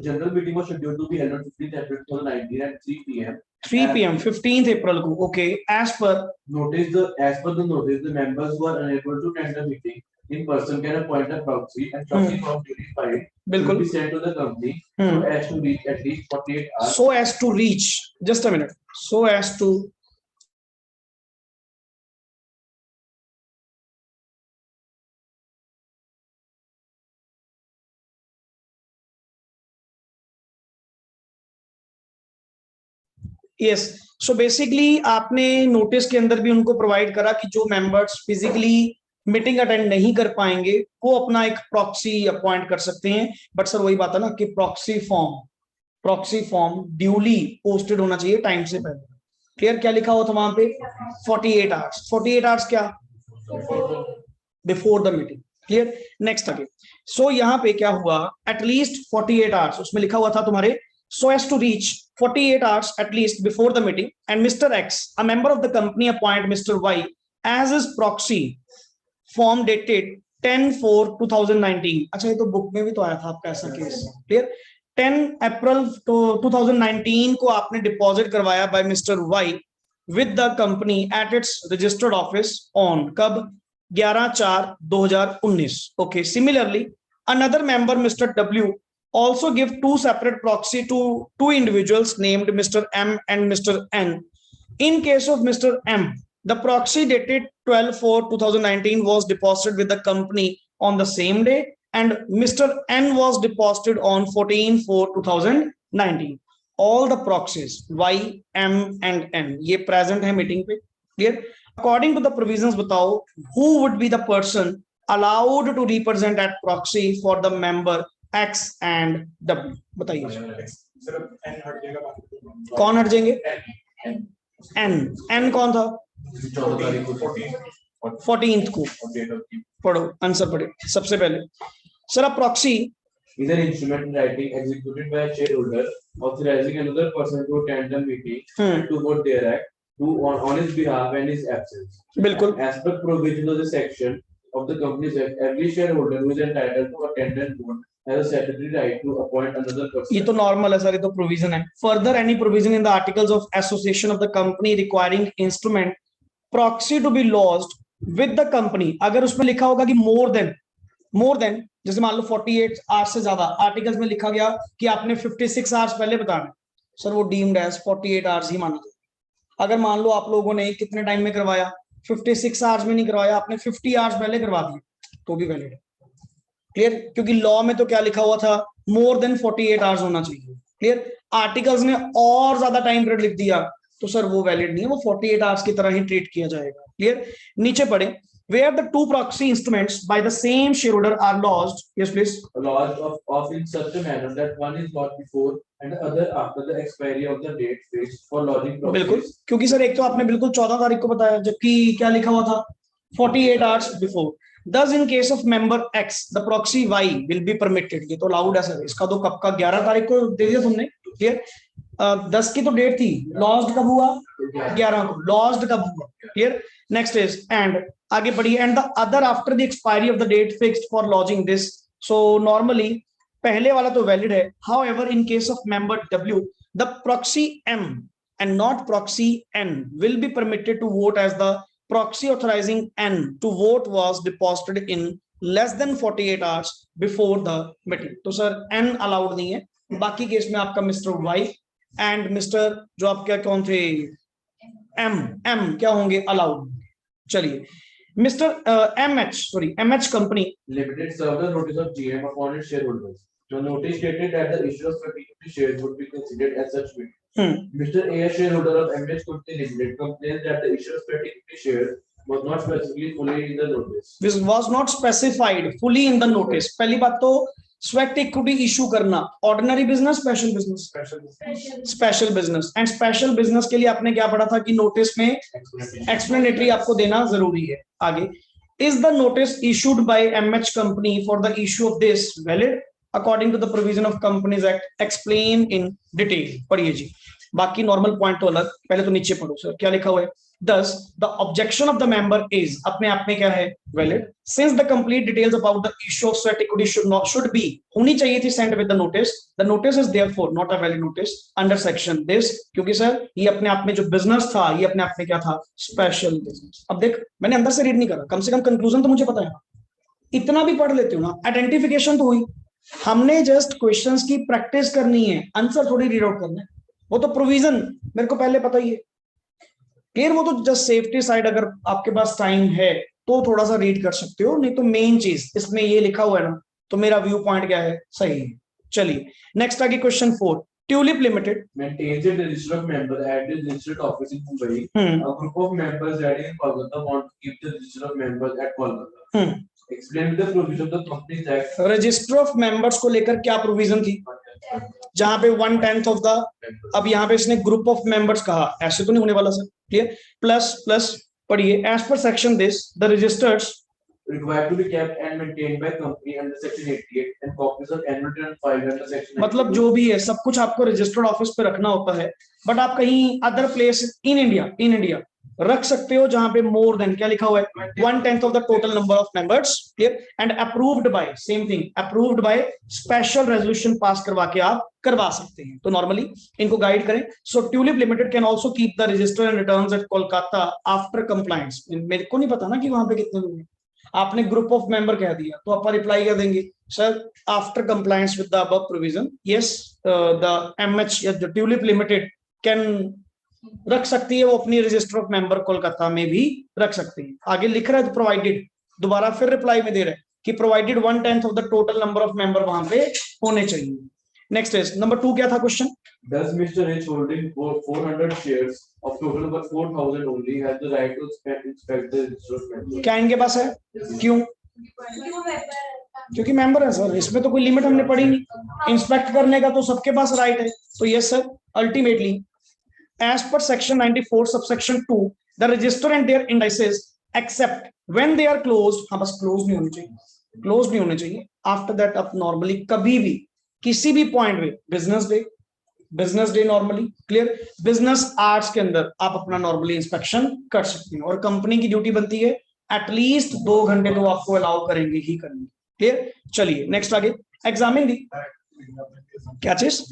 General meeting was scheduled to be held on 15th April 2019 at 3 p.m. 3 p.m. 15th April को, okay, as per the notice, the members who are unable to attend the meeting in person can appoint a proxy, and proxy form duly filed बिल्कुल will be sent to the company so as to reach at least 48 hours. so as to reach, just a minute, so as to yes, so basically आपने notice के अंदर भी उनको provide करा कि जो members physically meeting attend नहीं कर पाएंगे वो अपना एक प्रॉक्सी अपॉइंट कर सकते हैं। बट सर वही बात है ना कि प्रॉक्सी फॉर्म ड्यूली पोस्टेड होना चाहिए टाइम से पहले, क्लियर। क्या लिखा हुआ था वहां पे 48 आवर्स, 48 आवर्स क्या before the meeting, clear. Next आगे, सो यहाँ पे क्या हुआ, एटलीस्ट 48 आवर्स, उसमें लिखा हुआ था तुम्हारे so as to reach 48 hours at least before the meeting, and Mr. X, a member of the company, appoint Mr. Y as his proxy, form dated 10/4/2019। अच्छा, ये तो बुक में भी तो आया था आपका ऐसा केस, क्लियर। 10 अप्रैल 2019 को आपने डिपॉजिट करवाया by mister Y with the company at its registered office on कब 11/4/2019, okay। Similarly, another member, Mr. W, also give two separate proxy to two individuals named Mr. M and Mr. N. In case of Mr. M, the proxy dated 12/4/2019 was deposited with the company on the same day, and Mr. N was deposited on 14/4/2019. All the proxies Y, M and N ये present है meeting पे, clear। According to the provisions बताओ who would be the person allowed to represent at proxy for the member X and W, बताइए कौन हट जाएंगे? N कौन था? 14th को। पढ़ो आंसर पढ़े सबसे पहले सर। अब proxy is an instrument in writing executed by a shareholder authorizing another person to attend the meeting and to vote thereat on his behalf and his absence. बिल्कुल As per provision of the section of the Companies Act, every shareholder who is entitled to attend and vote has a statutory right to appoint another person. ये तो normal है sir, ये तो provision है। Further any provision in the articles of association of the company requiring instrument proxy to be lodged with the company, अगर उसमें लिखा होगा कि मोर देन जैसे मान लो 48 आवर्स से ज्यादा, आर्टिकल्स में लिखा गया कि आपने 56 आवर्स पहले बताना, सर वो डीम्ड एज 48 आवर्स ही माना जाएगा। अगर मान लो आप लोगों ने कितने टाइम में करवाया, 56 आवर्स में नहीं करवाया, आपने 50 आवर्स पहले करवा दिए तो भी वैलिड है, क्लियर। क्योंकि लॉ में तो क्या लिखा हुआ था, मोर देन 48 आवर्स होना चाहिए, क्लियर। आर्टिकल्स ने और ज्यादा टाइम पीरियड लिख दिया तो सर वो वैलिड नहीं है, वो 48 आवर्स की तरह ही ट्रीट किया जाएगा, क्लियर। नीचे पढ़े, where the two proxy instruments by the same shareholder are lodged, yes please, lodged of in such a manner that one is lodged before and the other after the expiry of the date fixed for lodging proxies. बिल्कुल, क्योंकि sir एक तो आपने बिल्कुल 14 तारीख को बताया, जबकि क्या लिखा हुआ था 48 hours before. Thus, in case of member X, the proxy Y will be permitted, ये तो अलाउड है सर। इसका तो कब का 11 तारीख को दे दिया तुमने, क्लियर। 10 की तो डेट थी, लॉस्ड कब हुआ 11 को, लॉस्ड कब हुआ, क्लियर। नेक्स्ट इज एंड आगे बढ़िए, and the other after the expiry of the date fixed for lodging this. So normally पहले वाला तो वैलिड है, however in case of member W, the proxy M and not proxy N will be permitted to vote as the proxy authorizing N to vote was deposited in less than 48 hours before the meeting। तो sir N allowed नहीं है, बाकी case में आपका mister Y and mister जो आपके कौन थे M क्या होंगे, अलाउड। चलिए mister MH company Limited served the notice of GM upon its shareholders. The notice stated that the issue of equity shares would be considered as such meeting. Mr. A, shareholder of MH Company Limited, complains that the issue of equity shares was not specifically fully in the notice. This was not specified fully in the notice। पहली बात तो sweat equity issue करना ordinary business, special business, special business. And special business के लिए आपने क्या पढ़ा था कि नोटिस में एक्सप्लेनेटरी आपको देना जरूरी है। आगे, is the notice issued by MH company for the issue of this valid? According to the provision of companies act explain in detail. पढ़िए जी, बाकी नॉर्मल पॉइंट तो अलग, पहले तो नीचे पढ़ो सर क्या लिखा हुआ है। Thus, the objection of the member is अपने आप में क्या है valid since the complete details about the issue of sweat equity should be होनी चाहिए थी sent with the notice. The notice is therefore not a valid notice under section this, क्योंकि sir ये अपने आप में जो बिजनेस था ये अपने आप में क्या था, स्पेशल बिजनेस। अब देख मैंने अंदर से रीड नहीं करा, कम से कम कंक्लूजन तो मुझे पता है, इतना भी पढ़ लेते हो ना, आइडेंटिफिकेशन तो हुई, हमने जस्ट क्वेश्चंस की प्रैक्टिस करनी है, आंसर थोड़ी रीड आउट करना है। वो तो प्रोविजन मेरे को पहले पता ही है, क्लियर। वो तो जस्ट सेफ्टी साइड अगर आपके पास टाइम है तो थोड़ा सा रीड कर सकते हो, नहीं तो मेन चीज इसमें ये लिखा हुआ है ना, तो मेरा व्यू पॉइंट क्या है, सही है। चलिए नेक्स्ट आगे question 4, tulip limited maintains a register of member at its registered office in Mumbai. A group of members residing in Kolkata want to keep the register of members at Kolkata. Explain the provision of the Companies Act. Register of members को लेकर क्या provision थी, जहां पे 1/10 of the, अब यहाँ पे इसने ग्रुप ऑफ मेंबर्स कहा, ऐसे तो नहीं होने वाला सर, क्लियर। प्लस प्लस पढ़िए, as per section this the registers required to be kept and maintained by company under section 88 and copies of annual return filed under section मतलब जो भी है सब कुछ आपको रजिस्टर्ड ऑफिस पे रखना होता है, बट आप कहीं अदर प्लेस इन इंडिया रख सकते हो जहां पे मोर देन क्या लिखा हुआ है 1/10 of the total number of members, clear, and approved by, same thing, approved by special resolution pass करवा के आप करवा सकते हैं। तो नॉर्मली इनको गाइड करें। So Tulip limited can also keep the register and returns at Kolkata after compliance. मेरे को नहीं पता ना कि वहां पे कितने लोग हैं, आपने ग्रुप ऑफ मेंबर कह दिया तो आप रिप्लाई कर देंगे sir after compliance with the above provision, yes the MH या द ट्यूलिप लिमिटेड कैन रख सकती है, वो अपनी रजिस्टर ऑफ मेंबर कोलकाता में भी रख सकती है। आगे लिख रहा है प्रोवाइडेड, दोबारा फिर रिप्लाई में दे रहा है कि provided 1/10 of the total number of member वहां पे होने चाहिए। नेक्स्ट इज नंबर 2 क्या था question, Does Mr. H holding 400 shares of total but 4,000 only has the right to inspect the register of members? क्या इनके पास है, क्यों, क्योंकि मेंबर है सर, इसमें तो कोई लिमिट हमने पढ़ी नहीं, इंस्पेक्ट करने का तो सबके पास राइट है। तो yes sir, ultimately as per section 94 subsection 2 the register and their indices except when they are closed, हाँ बस क्लोज नहीं होनी चाहिए, क्लोज नहीं होने चाहिए। आफ्टर दैट आप नॉर्मली कभी भी किसी भी पॉइंट पे business day normally, clear, business hours के अंदर आप अपना नॉर्मली इंस्पेक्शन कर सकते हैं, और कंपनी की ड्यूटी बनती है एटलीस्ट 2 घंटे तो आपको अलाउ करेंगे ही करेंगे, क्लियर। चलिए नेक्स्ट आगे, एग्जामिन दी क्या चीज,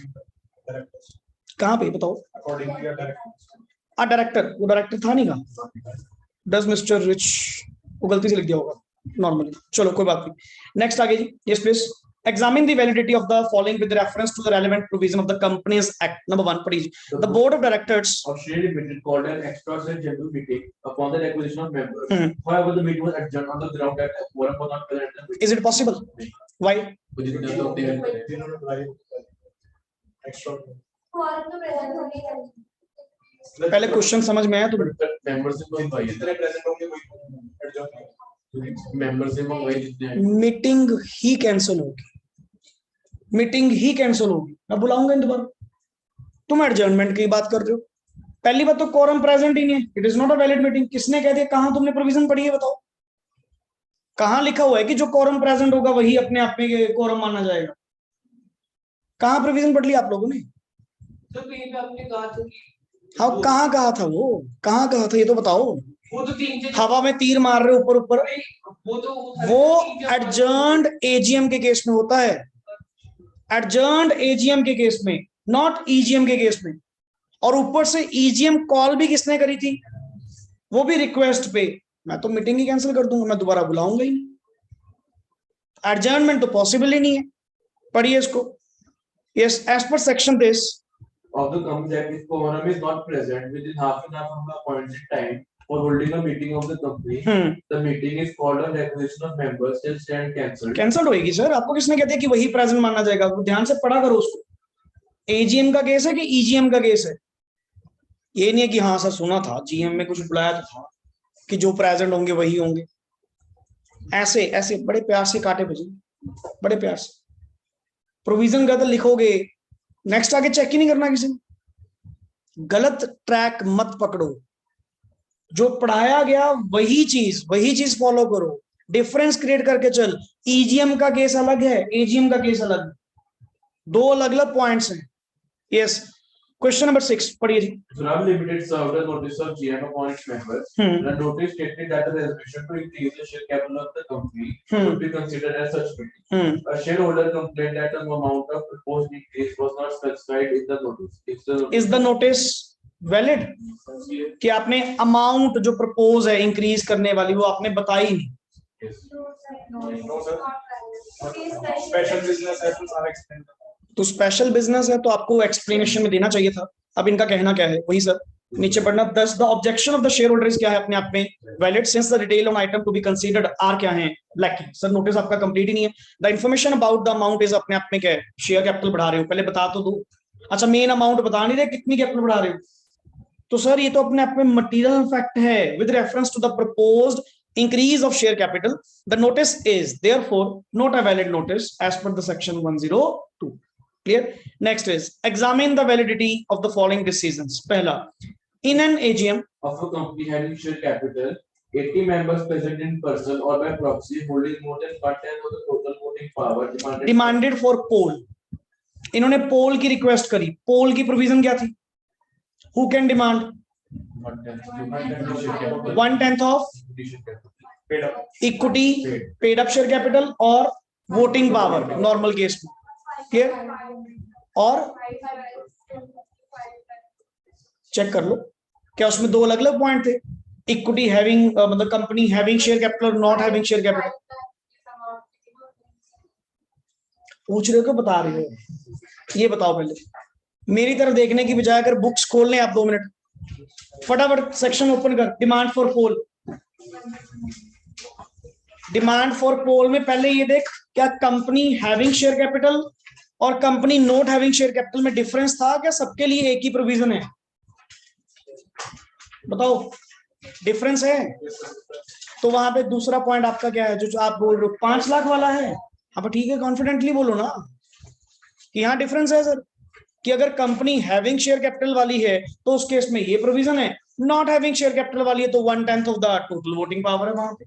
कहाँ पे बताओ, डायरेक्टर, वो डायरेक्टर था नहीं कहा, डज मिस्टर रिच, वो गलती से लिख दिया होगा नॉर्मली, चलो कोई बात नहीं। नेक्स्ट आगे जी, yes please, examine the validity of the following with reference to the relevant provision of the Companies Act. Number 1, please. The board of directors of Shree Limited called an extraordinary general meeting upon the acquisition of members. However, the meeting was adjourned on the ground that quorum was not present. Is it possible? Why? पहले question समझ में आया तुम्हें, meeting ही cancel होगी, meeting ही cancel होगी, मैं बुलाऊंगा इन दोबारा, तुम एडजर्नमेंट की बात कर रहे हो। पहली बात तो कोरम प्रेजेंट ही नहीं है, it is not a valid meeting. किसने कह दिया, कहां तुमने प्रोविजन पढ़ी है बताओ, कहां लिखा हुआ है कि जो कोरम प्रेजेंट होगा वही अपने आप में कोरम माना जाएगा, कहां प्रोविजन पढ़ लिया आप लोगों ने, तो कहीं पे आपने कहा था कि हाँ कहाँ कहा था, वो कहाँ कहा था ये तो बताओ, वो तो हवा में तीर मार रहे ऊपर ऊपर, वो एडजर्न्ड एजीएम के केस में होता है, एडजर्न्ड एजीएम के केस में, नॉट ईजीएम के केस में। और ऊपर से ईजीएम कॉल भी किसने करी थी, वो भी रिक्वेस्ट पे, मैं तो मीटिंग ही कैंसिल कर दूंगा, मैं दोबारा बुलाऊंगा ही नहीं, एडजर्नमेंट तो पॉसिबल ही नहीं है। पढ़िए इसको, yes, as per section this of the Companies Act, if quorum is not present within half an hour from the appointed time for holding a meeting of the company, the meeting is called on requisition of members till stand cancelled. Cancel होगी sir, आपको किसने कहते हैं कि वही present माना जाएगा, ध्यान से पढ़ा करो उसको। एजीएम का केस है कि ईजीएम का केस है, ये नहीं है कि हाँ सर सुना था जीएम में कुछ बुलाया तो था कि जो प्रेजेंट होंगे वही होंगे, ऐसे ऐसे बड़े प्यार से काटे बजे, बड़े प्यार से प्रोविजन गलत लिखोगे, नेक्स्ट आगे चेक ही नहीं करना किसी ने, गलत ट्रैक मत पकड़ो, जो पढ़ाया गया वही चीज फॉलो करो, डिफरेंस क्रिएट करके चल। ईजीएम का केस अलग है, एजीएम का केस अलग है, दो अलग अलग पॉइंट्स हैं। यस, क्वेश्चन नंबर 6 पढ़िए जी। Suram Limited served a notice of GM upon its members. The notice stated that the resolution to increase the share capital of the company would be considered as such meeting. A shareholder complained that the amount of proposed increase was not specified in the notice. Is the notice valid? कि आपने amount जो propose है increase करने वाली वो आपने बताई नहीं। Yes. No, sir. Special business है तो सारा explain करो। तो स्पेशल बिजनेस है तो आपको एक्सप्लेनेशन में देना चाहिए था। अब इनका कहना क्या है वही सर, नीचे पढ़ना। Does the objection of the share holders क्या है अपने आप में valid since the detail on item to be considered are क्या है लैकिंग। सर नोटिस आपका कंप्लीट ही नहीं है। The information about the amount is अपने आप में क्या है, शेयर कैपिटल बढ़ा रहे हो, पहले बता तो दो। अच्छा मेन अमाउंट बता नहीं रहे कितनी कैपिटल बढ़ा रहे हो, तो सर ये तो अपने आप में मटीरियल फैक्ट है with reference to the proposed increase of share capital. The notice is therefore not a valid notice as per the section 102. Clear? Next is examine the validity of the following decisions. Pehla, in an AGM Of a company having share capital, 80 members present in person or by proxy holding more than 1/10 of the total voting power demanded for poll. इन्होंने पोल की request करी। पोल की provision क्या थी? Who can demand 1/10 of equity paid up share capital और voting power normal case में। Clear? और check कर लो क्या उसमें दो अलग अलग पॉइंट थे, इक्विटी हैविंग मतलब कंपनी हैविंग शेयर कैपिटल और नॉट हैविंग शेयर कैपिटल। पूछ रहे हो क्या बता रहे हो? ये बताओ पहले, मेरी तरफ देखने की बजाय अगर बुक्स खोल लें आप 2 मिनट, फटाफट सेक्शन ओपन कर। Demand for poll, demand for poll में पहले ये देख क्या कंपनी हैविंग शेयर कैपिटल और company not having share capital में डिफरेंस था क्या? सबके लिए एक ही प्रोविजन है? बताओ डिफरेंस है? तो वहां पे दूसरा पॉइंट आपका क्या है जो आप बोल रहे हो 5 लाख वाला है? अब ठीक है कॉन्फिडेंटली बोलो ना कि यहाँ डिफरेंस है सर, कि अगर कंपनी हैविंग शेयर कैपिटल वाली है तो उस केस में ये प्रोविजन है, नॉट हैविंग शेयर कैपिटल वाली है तो 1/10 of the total voting power है वहां पे।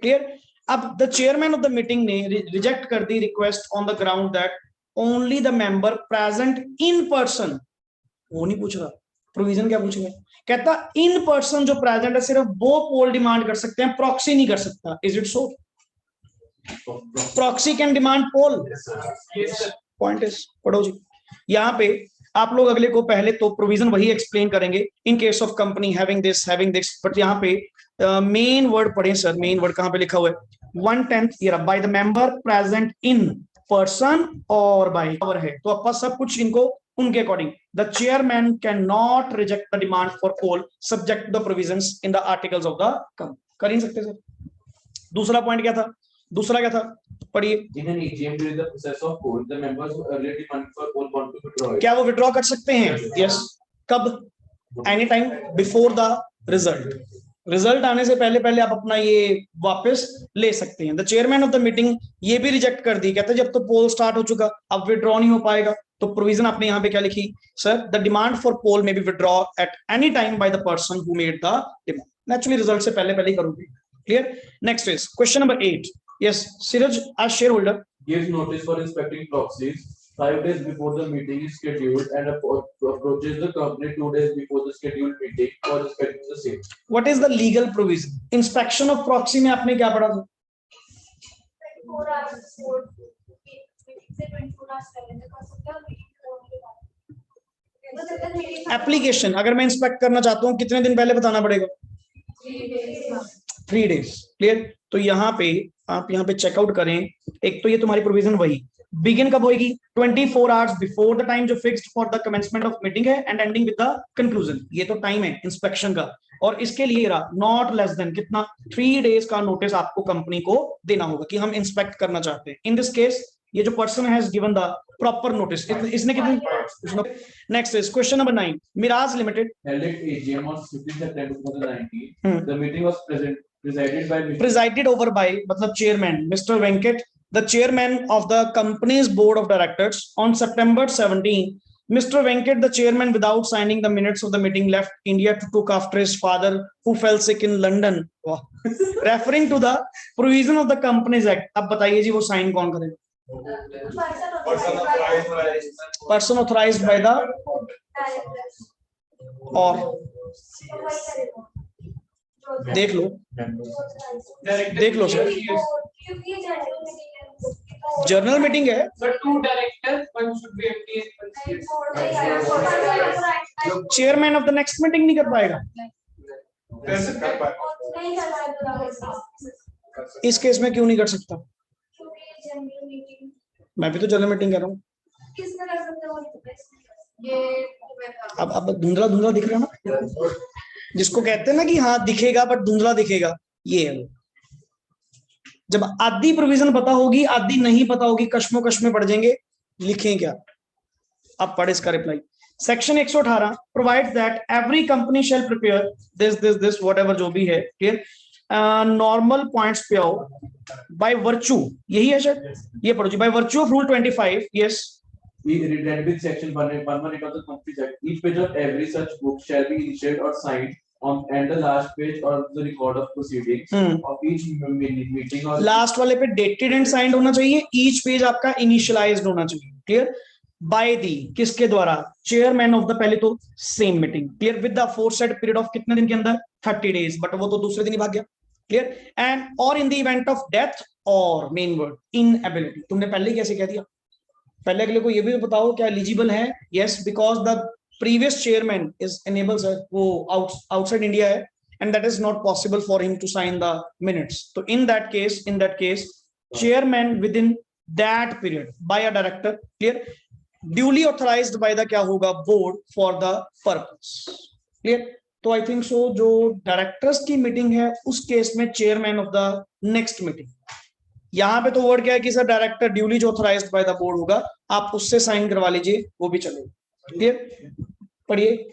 क्लियर? अब the chairman of the meeting ने रिजेक्ट कर दी request on the ground that only the member present in person, वो नहीं पूछ रहा प्रोविजन क्या पूछ रहा है, कहता इन पर्सन जो प्रेजेंट है सिर्फ वो पोल डिमांड कर सकते हैं, प्रॉक्सी नहीं कर सकता। Is it so? Proxy can demand poll. Point is, पढ़ो जी यहाँ पे आप लोग अगले को पहले तो प्रोविजन वही एक्सप्लेन करेंगे in case of company having this, but यहाँ पे मेन वर्ड पढ़े सर। मेन वर्ड कहाँ पे लिखा हुआ है? 1/10 ये by the member present in person और बाय पावर है, तो अपना सब कुछ इनको उनके according. The chairman can not reject the demand for poll subject to the provisions in the articles of the company. कर ही सकते सर। दूसरा पॉइंट क्या था? दूसरा क्या था पढ़िए। In an AGM during the process of poll, the members who earlier demanded for poll want to withdraw it. क्या वो विड्रॉ कर सकते हैं? यस। कब? Any time before the result. Result आने से पहले पहले आप अपना ये वापस ले सकते हैं। The chairman of the meeting ये भी रिजेक्ट कर दी, कहते जब तो पोल स्टार्ट हो चुका अब विड्रॉ नहीं हो पाएगा, तो प्रोविजन आपने यहाँ पे क्या लिखी sir? The demand for poll में be withdraw at any time by the person who made the demand. Naturally result से पहले पहले ही करोगे। Clear? Next is question number 8। Yes, Siraj, as shareholder, Gives notice for inspecting proxies 5 days before the meeting is scheduled and approaches the company 2 days before the scheduled meeting for inspecting the same. what is the legal provision? Inspection of proxy में आपने क्या पढ़ा था? 24 hours before meeting से 24 hours पहले तक कर सकते हो मीटिंग। एप्लीकेशन अगर मैं इंस्पेक्ट करना चाहता हूँ कितने दिन पहले बताना पड़ेगा? 3 days। क्लियर? तो यहाँ पे आप यहाँ पे चेकआउट करें। एक तो ये तुम्हारी प्रोविजन वही बिगिन कब होगी? 24 आवर्स बिफोर द टाइम जो fixed for the commencement of meeting है and ending with the conclusion. ये तो टाइम है इंस्पेक्शन का, और इसके लिए रहा नॉट लेस देन कितना 3 डेज का नोटिस आपको कंपनी को देना होगा कि हम इंस्पेक्ट करना चाहते हैं। इन दिस केस ये जो person has given the proper notice, इसने कितनी? Next is question number 9। Miraj limited Held at AGM on 15 September 2019. The meeting was presided over by मतलब chairman Mr. Venkat, the chairman of the company's board of directors on September 17 Mr. Venkat, the chairman, without signing the minutes of the meeting, left India to took after his father, who fell sick in London. Wow. Referring to the provision of the Companies Act. अब बताइए जी वो sign कौन करेगा? Person authorized by the और देख लो sir, journal meeting है। But 2 directors, 1 should be MD and 1 chairman of the next meeting नहीं कर पाएगा इस केस में? क्यों नहीं कर सकता? मैं भी तो जनरल मीटिंग कर रहा हूँ। अब धुंधला धुंधला दिख रहा है ना, जिसको कहते हैं ना कि हाँ दिखेगा बट धुंधला दिखेगा, ये है। जब आधी प्रोविजन पता होगी, आधी नहीं पता होगी, कश्मोकश में पड़ जाएंगे, लिखें क्या? अब पढ़े इसका reply. Section 118 provides that every company shall prepare this whatever जो भी है, क्लियर, नॉर्मल पॉइंट्स पे आओ बाय वर्च्यू, यही है सर, ये पढ़ो जी, by virtue of rule 25, yes, Read with section 118 of the Companies Act. Each page of every such book shall be initialed or signed on and the last page or the record of proceedings of each meeting or last वाले पे dated and signed होना चाहिए, each page आपका initialised होना चाहिए, clear, by the, किसके द्वारा? Chairman of the, पहले तो same meeting, clear, with the aforesaid period of कितने दिन के अंदर? 30 डेज, बट वो तो दूसरे दिन ही भाग गया, क्लियर, एंड और in the event of death और मेन वर्ड इनएबिलिटी। तुमने पहले कैसे कह दिया? पहले अगले को ये भी बताओ क्या एलिजिबल है? Yes, because the previous chairman is enable, sir, वो आउटसाइड इंडिया है and that is not possible for him to sign the minutes. So in that case chairman within that period by a director, clear, duly authorized by the क्या होगा? board for the purpose, clear. तो I think so जो directors की meeting है उस case में chairman of the next meeting, यहाँ पे तो वर्ड क्या है कि सर डायरेक्टर ड्यूली जो ऑथराइज्ड बाय द बोर्ड होगा, आप उससे साइन करवा लीजिए, वो भी चलेगा, क्लियर। पढ़िए,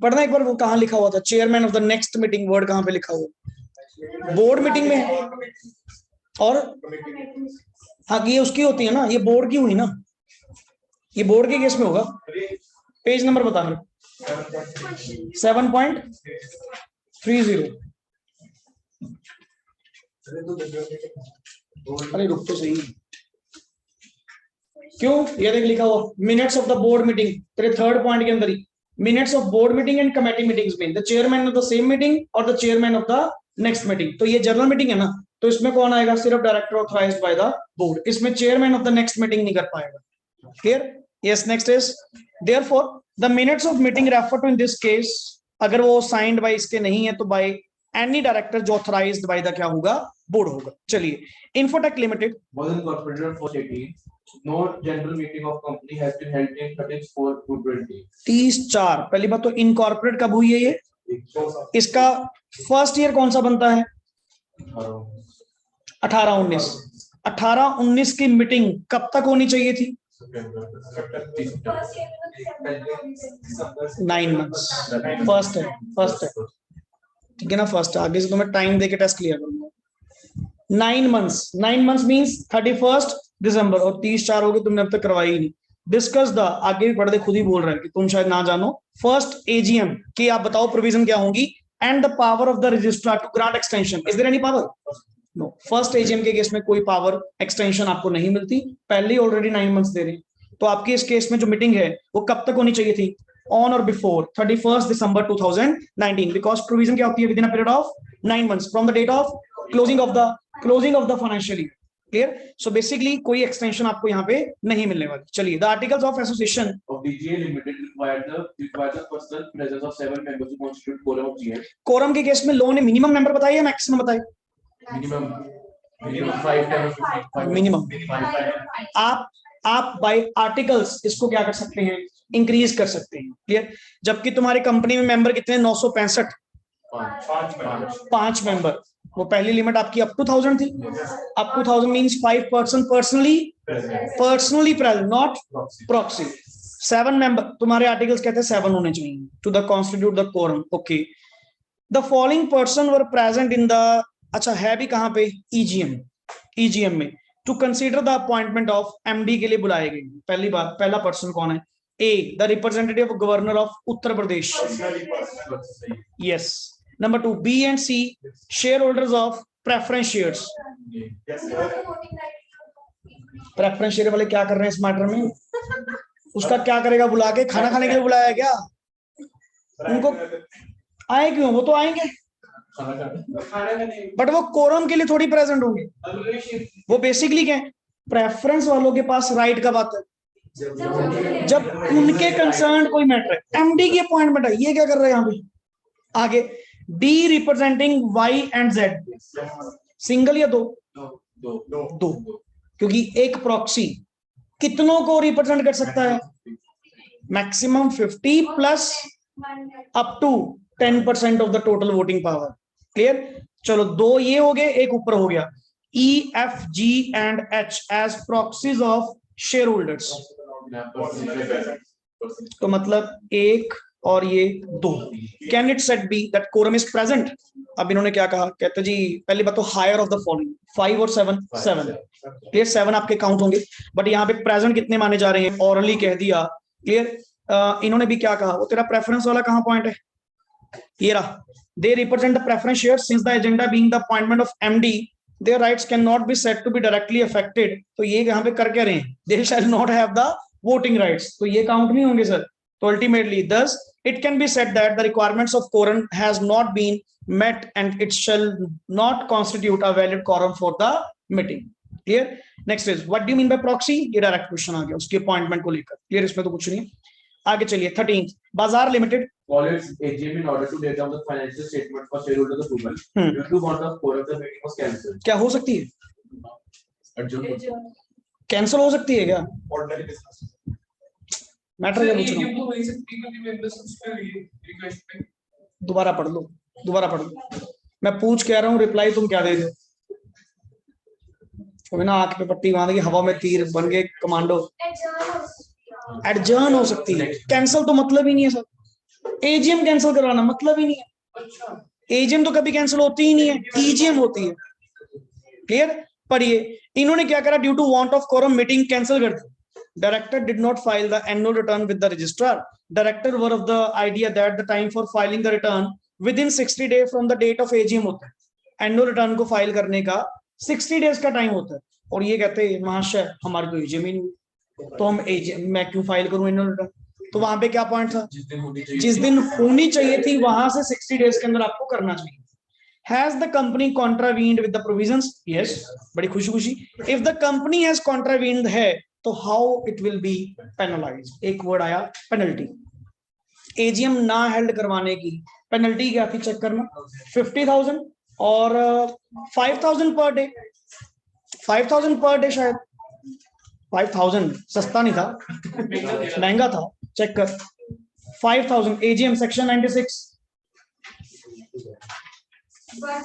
पढ़ना एक बार, वो कहाँ लिखा हुआ था? Chairman of the next meeting, word कहाँ पे लिखा हुआ? बोर्ड मीटिंग में है, और हाँ ये उसकी होती है ना, ये बोर्ड की हुई ना, ये बोर्ड के केस में होगा। पेज नंबर बता मेरे, 7.30। अरे रुक तो सही, क्यों? ये देख लिखा हुआ minutes of the board meeting, तेरे थर्ड पॉइंट के अंदर ही, minutes of board meeting and committee meetings में the chairman of the same meeting or the chairman of the next meeting। तो ये जनरल मीटिंग है ना, तो इसमें कौन आएगा? सिर्फ director authorised by the board, इसमें chairman of the next meeting नहीं कर पाएगा, clear. Yes, next is therefore the minutes of meeting refer to in this case, अगर वो साइंड बाय इसके नहीं है तो बाय एनी डायरेक्टर जो ऑथराइज्ड बाय द क्या होगा? बोर्ड होगा। चलिए, Infotech Limited was incorporated on 118. No general meeting of company has been held in 34/2/20. 30/4, पहली बात तो इनकॉर्पोरेट कब हुई है ये? इसका फर्स्ट ईयर कौन सा बनता है? 18-19। 18-19 की मीटिंग कब तक होनी चाहिए थी? 9 months। फर्स्ट है, ठीक है ना, फर्स्ट। आगे से तो मैं टाइम देके टेस्ट लिया करूंगा। 9 months मींस 31 दिसंबर, और 30/4 हो गए, तुमने अब तक करवाई ही नहीं। डिस्कस द, आगे भी पढ़ दे, खुद ही बोल रहा है कि तुम शायद ना जानो। फर्स्ट एजीएम की आप बताओ प्रोविजन क्या होंगी, and the power of the registrar to grant extension. Is there any power? No. First AGM के केस में कोई पावर एक्सटेंशन आपको नहीं मिलती, पहले ही ऑलरेडी 9 months दे रहे हैं। तो आपकी इस केस में जो मीटिंग है वो कब तक होनी चाहिए थी? ऑन और बिफोर 31 दिसंबर 2019, बिकॉज प्रोविजन क्या होती है? Within a period of 9 months from the date of closing of the financial year, clear. So basically कोई एक्सटेंशन आपको यहाँ पे नहीं मिलने वाली। चलिए, the articles of association of DGA Limited require the personal presence of 7 members to constitute quorum of GM. Quorum के case में लो ने मिनिमम नंबर बताया या मैक्सिमम बताया? Minimum 5 times 5 minimum. आप बाय आर्टिकल्स इसको क्या कर सकते हैं? इंक्रीज कर सकते हैं, क्लियर। जबकि तुम्हारी कंपनी में मेंबर कितने? 965, 5 मेंबर। वो पहली लिमिट आपकी अप टू 1000 थी। Up to 1000 means 5% personally present, not proxy. 7 member, तुम्हारे आर्टिकल्स कहते हैं 7 होने चाहिए to the constitute the quorum. Okay, the following person were present in the, अच्छा है भी कहां पे? ईजीएम में, to consider the appointment of MD के लिए बुलाए गए। पहली बात, पहला पर्सन कौन है? A, the representative governor of Uttar Pradesh. Yes. Number 2, B and C, shareholders of preference shares. Preference share वाले क्या कर रहे हैं इस मैटर में? उसका क्या करेगा? बुला के खाना खाने के लिए बुलाया क्या उनको? आए क्यों? वो तो आएंगे बट वो कोरम के लिए थोड़ी प्रेजेंट होंगे। वो बेसिकली क्या है, प्रेफरेंस वालों के पास राइट कब आता है? जब उनके कंसर्न कोई मैटर है। एमडी की अपॉइंटमेंट है, ये क्या कर रहे हैं यहाँ पे? आगे D representing Y and Z, single या दो? दो, क्योंकि एक प्रॉक्सी कितनों को रिप्रेजेंट कर सकता है? Maximum 50 plus up to 10% of the total voting power. Clear? चलो, दो ये हो गए, एक ऊपर हो गया। E, F, G and H as proxies of shareholders। तो मतलब एक और ये दो। Can it set be that quorum is present? अब इन्होंने क्या कहा, कहते जी पहली बात तो हायर ऑफ द फॉलोइंग, 5 और 7, 7 क्लियर, 7 आपके काउंट होंगे, बट यहाँ पे प्रेजेंट कितने माने जा रहे हैं? ऑरली कह दिया। क्लियर? इन्होंने भी क्या कहा, वो तेरा प्रेफरेंस वाला कहाँ पॉइंट है? ये रहा। They represent the preference share since the agenda being the appointment of MD, their rights cannot be said to be directly affected। तो ये यहाँ पे कर क्या रहे हैं? They shall not have the voting rights। तो ये काउंट नहीं होंगे सर। तो ultimately thus it can be said that the requirements of quorum has not been met and it shall not constitute a valid quorum for the meeting। Clear? Next is what do you mean by proxy? ये direct question आ गया उसके appointment को लेकर। Clear? इसमें तो कुछ नहीं है। आगे चलिए 13th, बाजार limited call its AGM in order to lay down the financial statement for shareholders approval। Due to want of quorum, the meeting was cancelled। क्या हो सकती है? कैंसिल हो सकती है क्या? मैटर क्या पूछ रहा हूँ? दोबारा पढ़ लो, दोबारा पढ़ लो। मैं पूछ कह रहा हूँ, रिप्लाई तुम क्या दे दो? ना आंख पे पट्टी बांध के हवा में तीर बन गए कमांडो। एडजर्न हो सकती है, कैंसिल तो मतलब ही नहीं है सर। एजीएम कैंसिल करवाना मतलब ही नहीं है। एजीएम तो कभी कैंसिल होती ही नहीं है, ईजीएम होती है। क्लियर? पढ़िए, इन्होंने क्या करा? Due to want of quorum meeting cancel कर दी। Director did not file the annual return with the registrar. Director were of the idea that the time for filing the return within 60 days from the date of AGM होता है। Annual return को file करने का 60 days का time होता है, और ये कहते हैं महाशय हमारी तो एजीएम ही नहीं हुई, तो हम एजीएम मैं क्यों फाइल करूं एनुअल रिटर्न? तो वहां पे क्या पॉइंट था? जिस दिन होनी चाहिए थी वहां से 60 डेज के अंदर आपको करना चाहिए। Has the company contravened with the provisions? Yes, बड़ी खुशी खुशी। If the company has contravened है तो how it will be penalized? एक वर्ड आया पेनल्टी। एजीएम ना हेल्ड करवाने की पेनल्टी क्या थी? चेक करना, 50,000 और 5,000 पर डे। 5,000 पर डे, शायद 5,000 सस्ता नहीं था, महंगा था। चेक कर, 5,000 एजीएम सेक्शन 96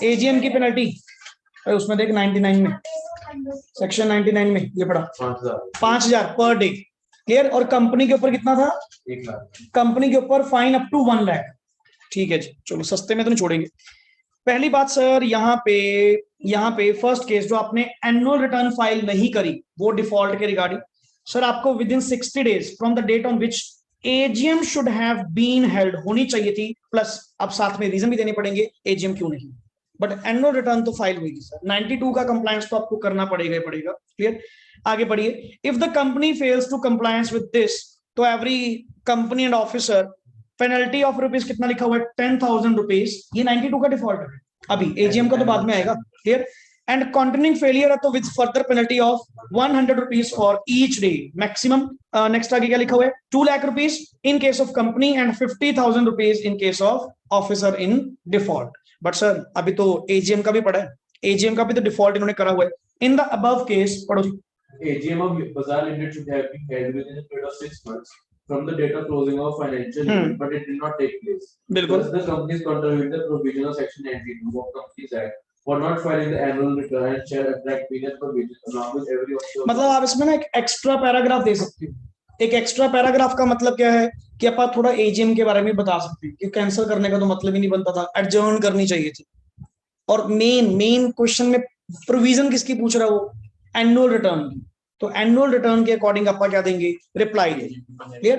एजीएम की पेनल्टी उसमें देख 99 में, सेक्शन 99 में ये पड़ा 5,000 पर डे। क्लियर? और कंपनी के ऊपर कितना था? 1 लाख। कंपनी के ऊपर फाइन अप टू 1 लाख। ठीक है जी, चलो सस्ते में तो नहीं छोड़ेंगे। पहली बात सर, यहाँ पे फर्स्ट केस जो आपने एनुअल रिटर्न फाइल नहीं करी वो डिफॉल्ट के रिगार्डिंग, सर आपको within 60 days from the date on which AGM should have been held होनी चाहिए थी, प्लस अब साथ में रीजन भी देने पड़ेंगे एजीएम क्यों नहीं, बट एनुअल रिटर्न तो फाइल हुई थी सर। 92 का कंप्लायंस तो आपको करना पड़ेगा ही पड़ेगा। क्लियर? आगे बढ़िए। If the company fails to compliance with this, तो every company and officer penalty of rupees कितना लिखा हुआ है? 10,000 रुपीज। ये 92 का डिफॉल्ट है, अभी एजीएम का तो बाद में आएगा। क्लियर? एंड कंटिन्यूइंग फेलियर तो with further penalty of 100 rupees for each day maximum. Next आगे क्या लिखा हुआ है? 2 lakh rupees in case of company and 50,000 rupees in case of officer in default. But sir अभी तो एजीएम का भी पड़ा है, एजीएम का भी तो डिफॉल्ट इन्होंने करा हुआ है। इन द अबव केस पढ़ो जी। AGM of Bazaar Limited should have been held within a period of 6 months from the date of closing of financial year, but it did not take place. बिल्कुल। Thus, the companies contravened the provision of Section 92 of Companies Act for not filing the annual return and shall attract penal provisions along with every officer। मतलब आप इसमें ना एक extra paragraph दे सकते हो। एक extra paragraph का मतलब क्या है कि आप थोड़ा एजीएम के बारे में बता सकते हैं कि कैंसिल करने का तो मतलब ही नहीं बनता था, एडजर्न करनी चाहिए थी। और मेन क्वेश्चन में प्रोविजन किसकी पूछ रहा है? वो एनुअल रिटर्न की। तो एनुअल रिटर्न के अकॉर्डिंग आप क्या देंगे? रिप्लाई देंगे। क्लियर?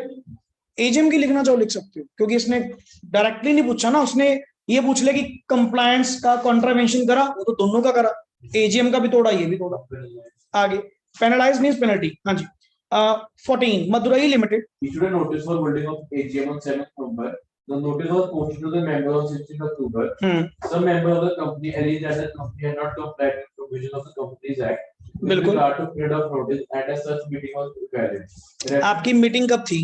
एजीएम की लिखना चाहो लिख सकते हो, क्योंकि इसने डायरेक्टली नहीं पूछा ना, उसने ये पूछ लिया कि कंप्लायंस का कॉन्ट्रावेंशन करा, वो तो दोनों का करा, एजीएम का भी तोड़ा ये भी तोड़ा। आगे पेनलाइज मींस पेनल्टी। हाँ जी 14 Madurai limited issued a notice for holding of AGM on 7th November. The notice was posted to the member on 16th October. Some member of the company alleged that the company had not complied with provision of the Companies Act with बिल्कुल। regard to period of notice, and as such meeting was valid. आपकी meeting कब थी?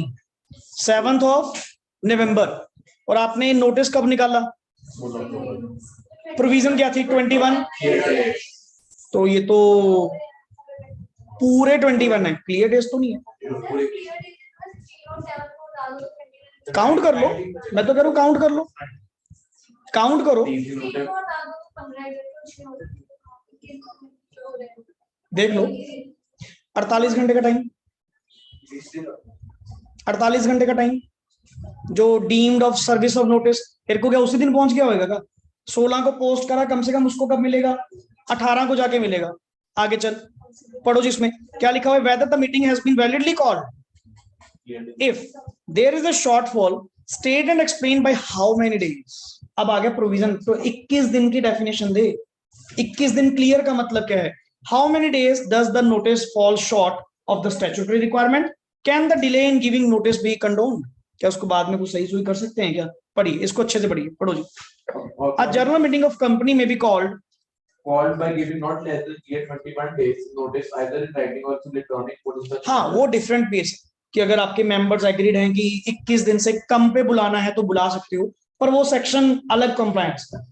7th of November, और आपने notice कब निकाला? Provision क्या थी? 21। तो ये तो पूरे 21 है, क्लियर डेज तो नहीं है। काउंट कर लो, मैं तो कह रहा हूं काउंट कर लो, काउंट करो, देख लो। 48 घंटे का टाइम, 48 घंटे का टाइम जो deemed of service of notice, तेरे को क्या उसी दिन पहुंच गया होगा क्या? 16 को पोस्ट करा, कम से कम उसको कब मिलेगा? 18 को जाके मिलेगा। आगे चल पढ़ो, जिसमें क्या लिखा हुआ है, whether the meeting has been validly called if there is a shortfall state and explain by how many days। अब आ गया प्रोविजन, तो 21 दिन की डेफिनेशन दे। 21 दिन क्लियर का मतलब क्या है? how many days does the notice fall short of the statutory requirement? can the delay in giving notice be condoned? क्या उसको बाद में कुछ सही सुई कर सकते हैं क्या? पढ़िए इसको, अच्छे से पढ़िए, पढ़ो जी। a journal meeting of company may be called by giving not less than 21 days notice either in writing or through electronic mode। हाँ वो डिफरेंट पेज कि अगर आपके मेंबर्स एग्रीड हैं कि 21 दिन से कम पे बुलाना है तो बुला सकते हो, पर वो सेक्शन अलग कंप्लायंस का।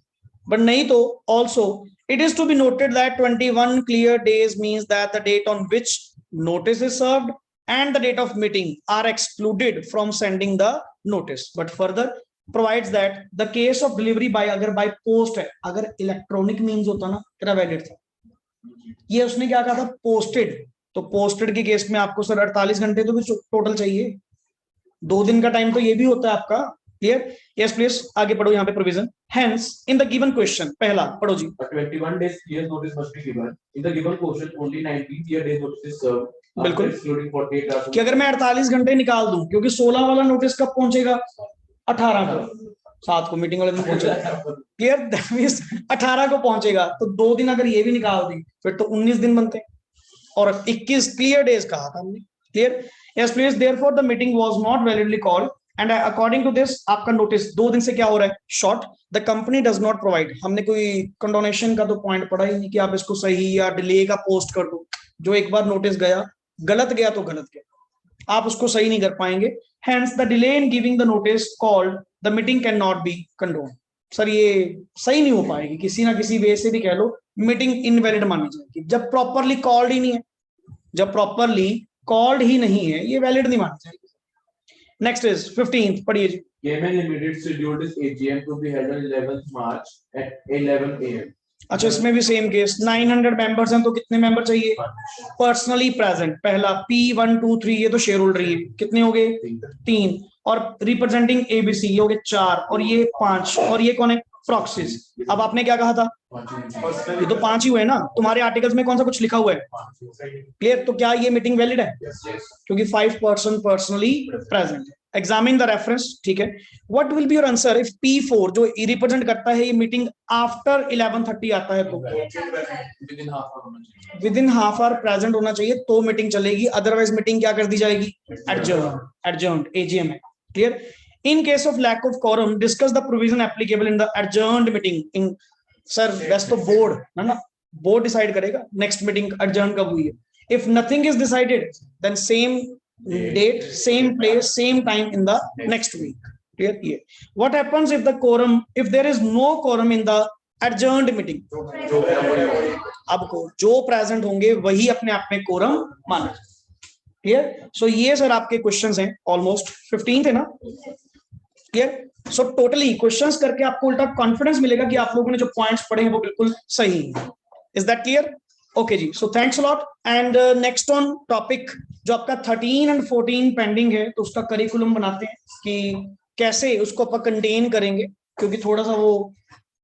बट नहीं तो also it is to be noted that 21 clear days means that the date on which notice is served and the date of meeting are excluded from sending the notice, but further provides that the case of delivery by अगर by post है, अगर electronic means होता ना तेरा valid था। ये उसने क्या कहा था? पोस्टेड। तो पोस्टेड के केस में आपको सर 48 घंटे तो भी टोटल चाहिए, 2 दिन का टाइम तो ये भी होता है आपका। क्लियर? यस प्लीज आगे पढ़ो यहाँ पे provision. Hence in the given question, पहला पढ़ो जी। 21 days clear notice must be given. In the given question only 19 clear days notice is served. बिल्कुल, excluding 48 hours कि अगर मैं 48 घंटे निकाल दूं, क्योंकि 16 वाला नोटिस कब पहुंचेगा? 18 को, 7 को मीटिंग वाले दिन पहुंचेगा। क्लियर? दैट मींस 18 को पहुंचेगा, तो 2 दिन अगर ये भी निकाल दी फिर तो 19 दिन बनते हैं, और 21 क्लियर डेज कहा था हमने। Clear? Yes please. Therefore the meeting was not validly called and according to this आपका नोटिस 2 दिन से क्या हो रहा है? Short. The company does not provide, हमने कोई कंडोनेशन का तो पॉइंट पढ़ा ही नहीं कि आप इसको सही या डिले का पोस्ट कर दो। जो एक बार नोटिस गया, गलत गया तो गलत गया, आप उसको सही नहीं कर पाएंगे। Hence the delay in giving the notice called the meeting cannot be condoned। Sir ये सही नहीं हो पाएगी, किसी ना किसी वे से भी कह लो मीटिंग इनवैलिड मानी जाएगी। जब प्रॉपरली कॉल्ड ही नहीं है, जब प्रॉपरली कॉल्ड ही नहीं है, ये वैलिड नहीं मानी जाएगी। नेक्स्ट इज 15th, पढ़िए जी। Cayman Limited scheduled its AGM to be held on 11th March at 11 AM। अच्छा इसमें भी सेम केस, 900 मेंबर्स हैं तो कितने मेंबर चाहिए? पर्सनली प्रेजेंट, पहला P1 2 3 ये तो शेयर होल्डर ही है, कितने हो गए? 3, और रिप्रेजेंटिंग ABC ये हो गए 4, और ये 5, और ये कौन है? प्रॉक्सीज। अब आपने क्या कहा था? ये तो 5 ही हुए ना, तुम्हारे आर्टिकल्स में कौन सा कुछ लिखा हुआ है? क्लियर? तो क्या ये मीटिंग वैलिड है? क्योंकि 5 पर्सन पर्सनली प्रेजेंट है। एग्जामिन द रेफरेंस, ठीक है। What will be your answer if P4 जो रिप्रेजेंट करता है ये मीटिंग आफ्टर 11:30 आता है तो with in half hour present होना चाहिए तो मीटिंग चलेगी, अदरवाइज मीटिंग क्या कर दी जाएगी? एडजर्न्ड। एजीएम है। Clear? In case of lack of quorum discuss the provision applicable in the adjourned meeting in. Sir वैसे तो बोर्ड है ना, बोर्ड डिसाइड करेगा नेक्स्ट मीटिंग एडजर्न कब हुई है। If nothing is decided then same date, same place, same time in the next week। Clear? Yeah. What happens if the quorum, if there is no quorum in the adjourned meeting? अब को जो present होंगे वही अपने आप में quorum माना। Clear? So ये सर आपके क्वेश्चंस हैं, ऑलमोस्ट 15th है ना। Clear? So totally क्वेश्चंस करके आपको उल्टा कॉन्फिडेंस मिलेगा कि आप लोगों ने जो पॉइंट्स पढ़े हैं वो बिल्कुल सही है। Is that clear? ओके जी, so thanks a lot. And next on topic जो आपका 13 और 14 पेंडिंग है, तो उसका करिकुलम बनाते हैं कि कैसे उसको अपन कंटेन करेंगे, क्योंकि थोड़ा सा वो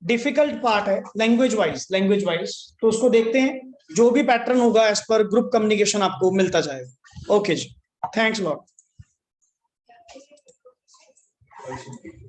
डिफिकल्ट पार्ट है लैंग्वेज वाइज। तो उसको देखते हैं, जो भी पैटर्न होगा एज पर ग्रुप कम्युनिकेशन आपको मिलता जाएगा। ओके जी, thanks a lot. Why should we?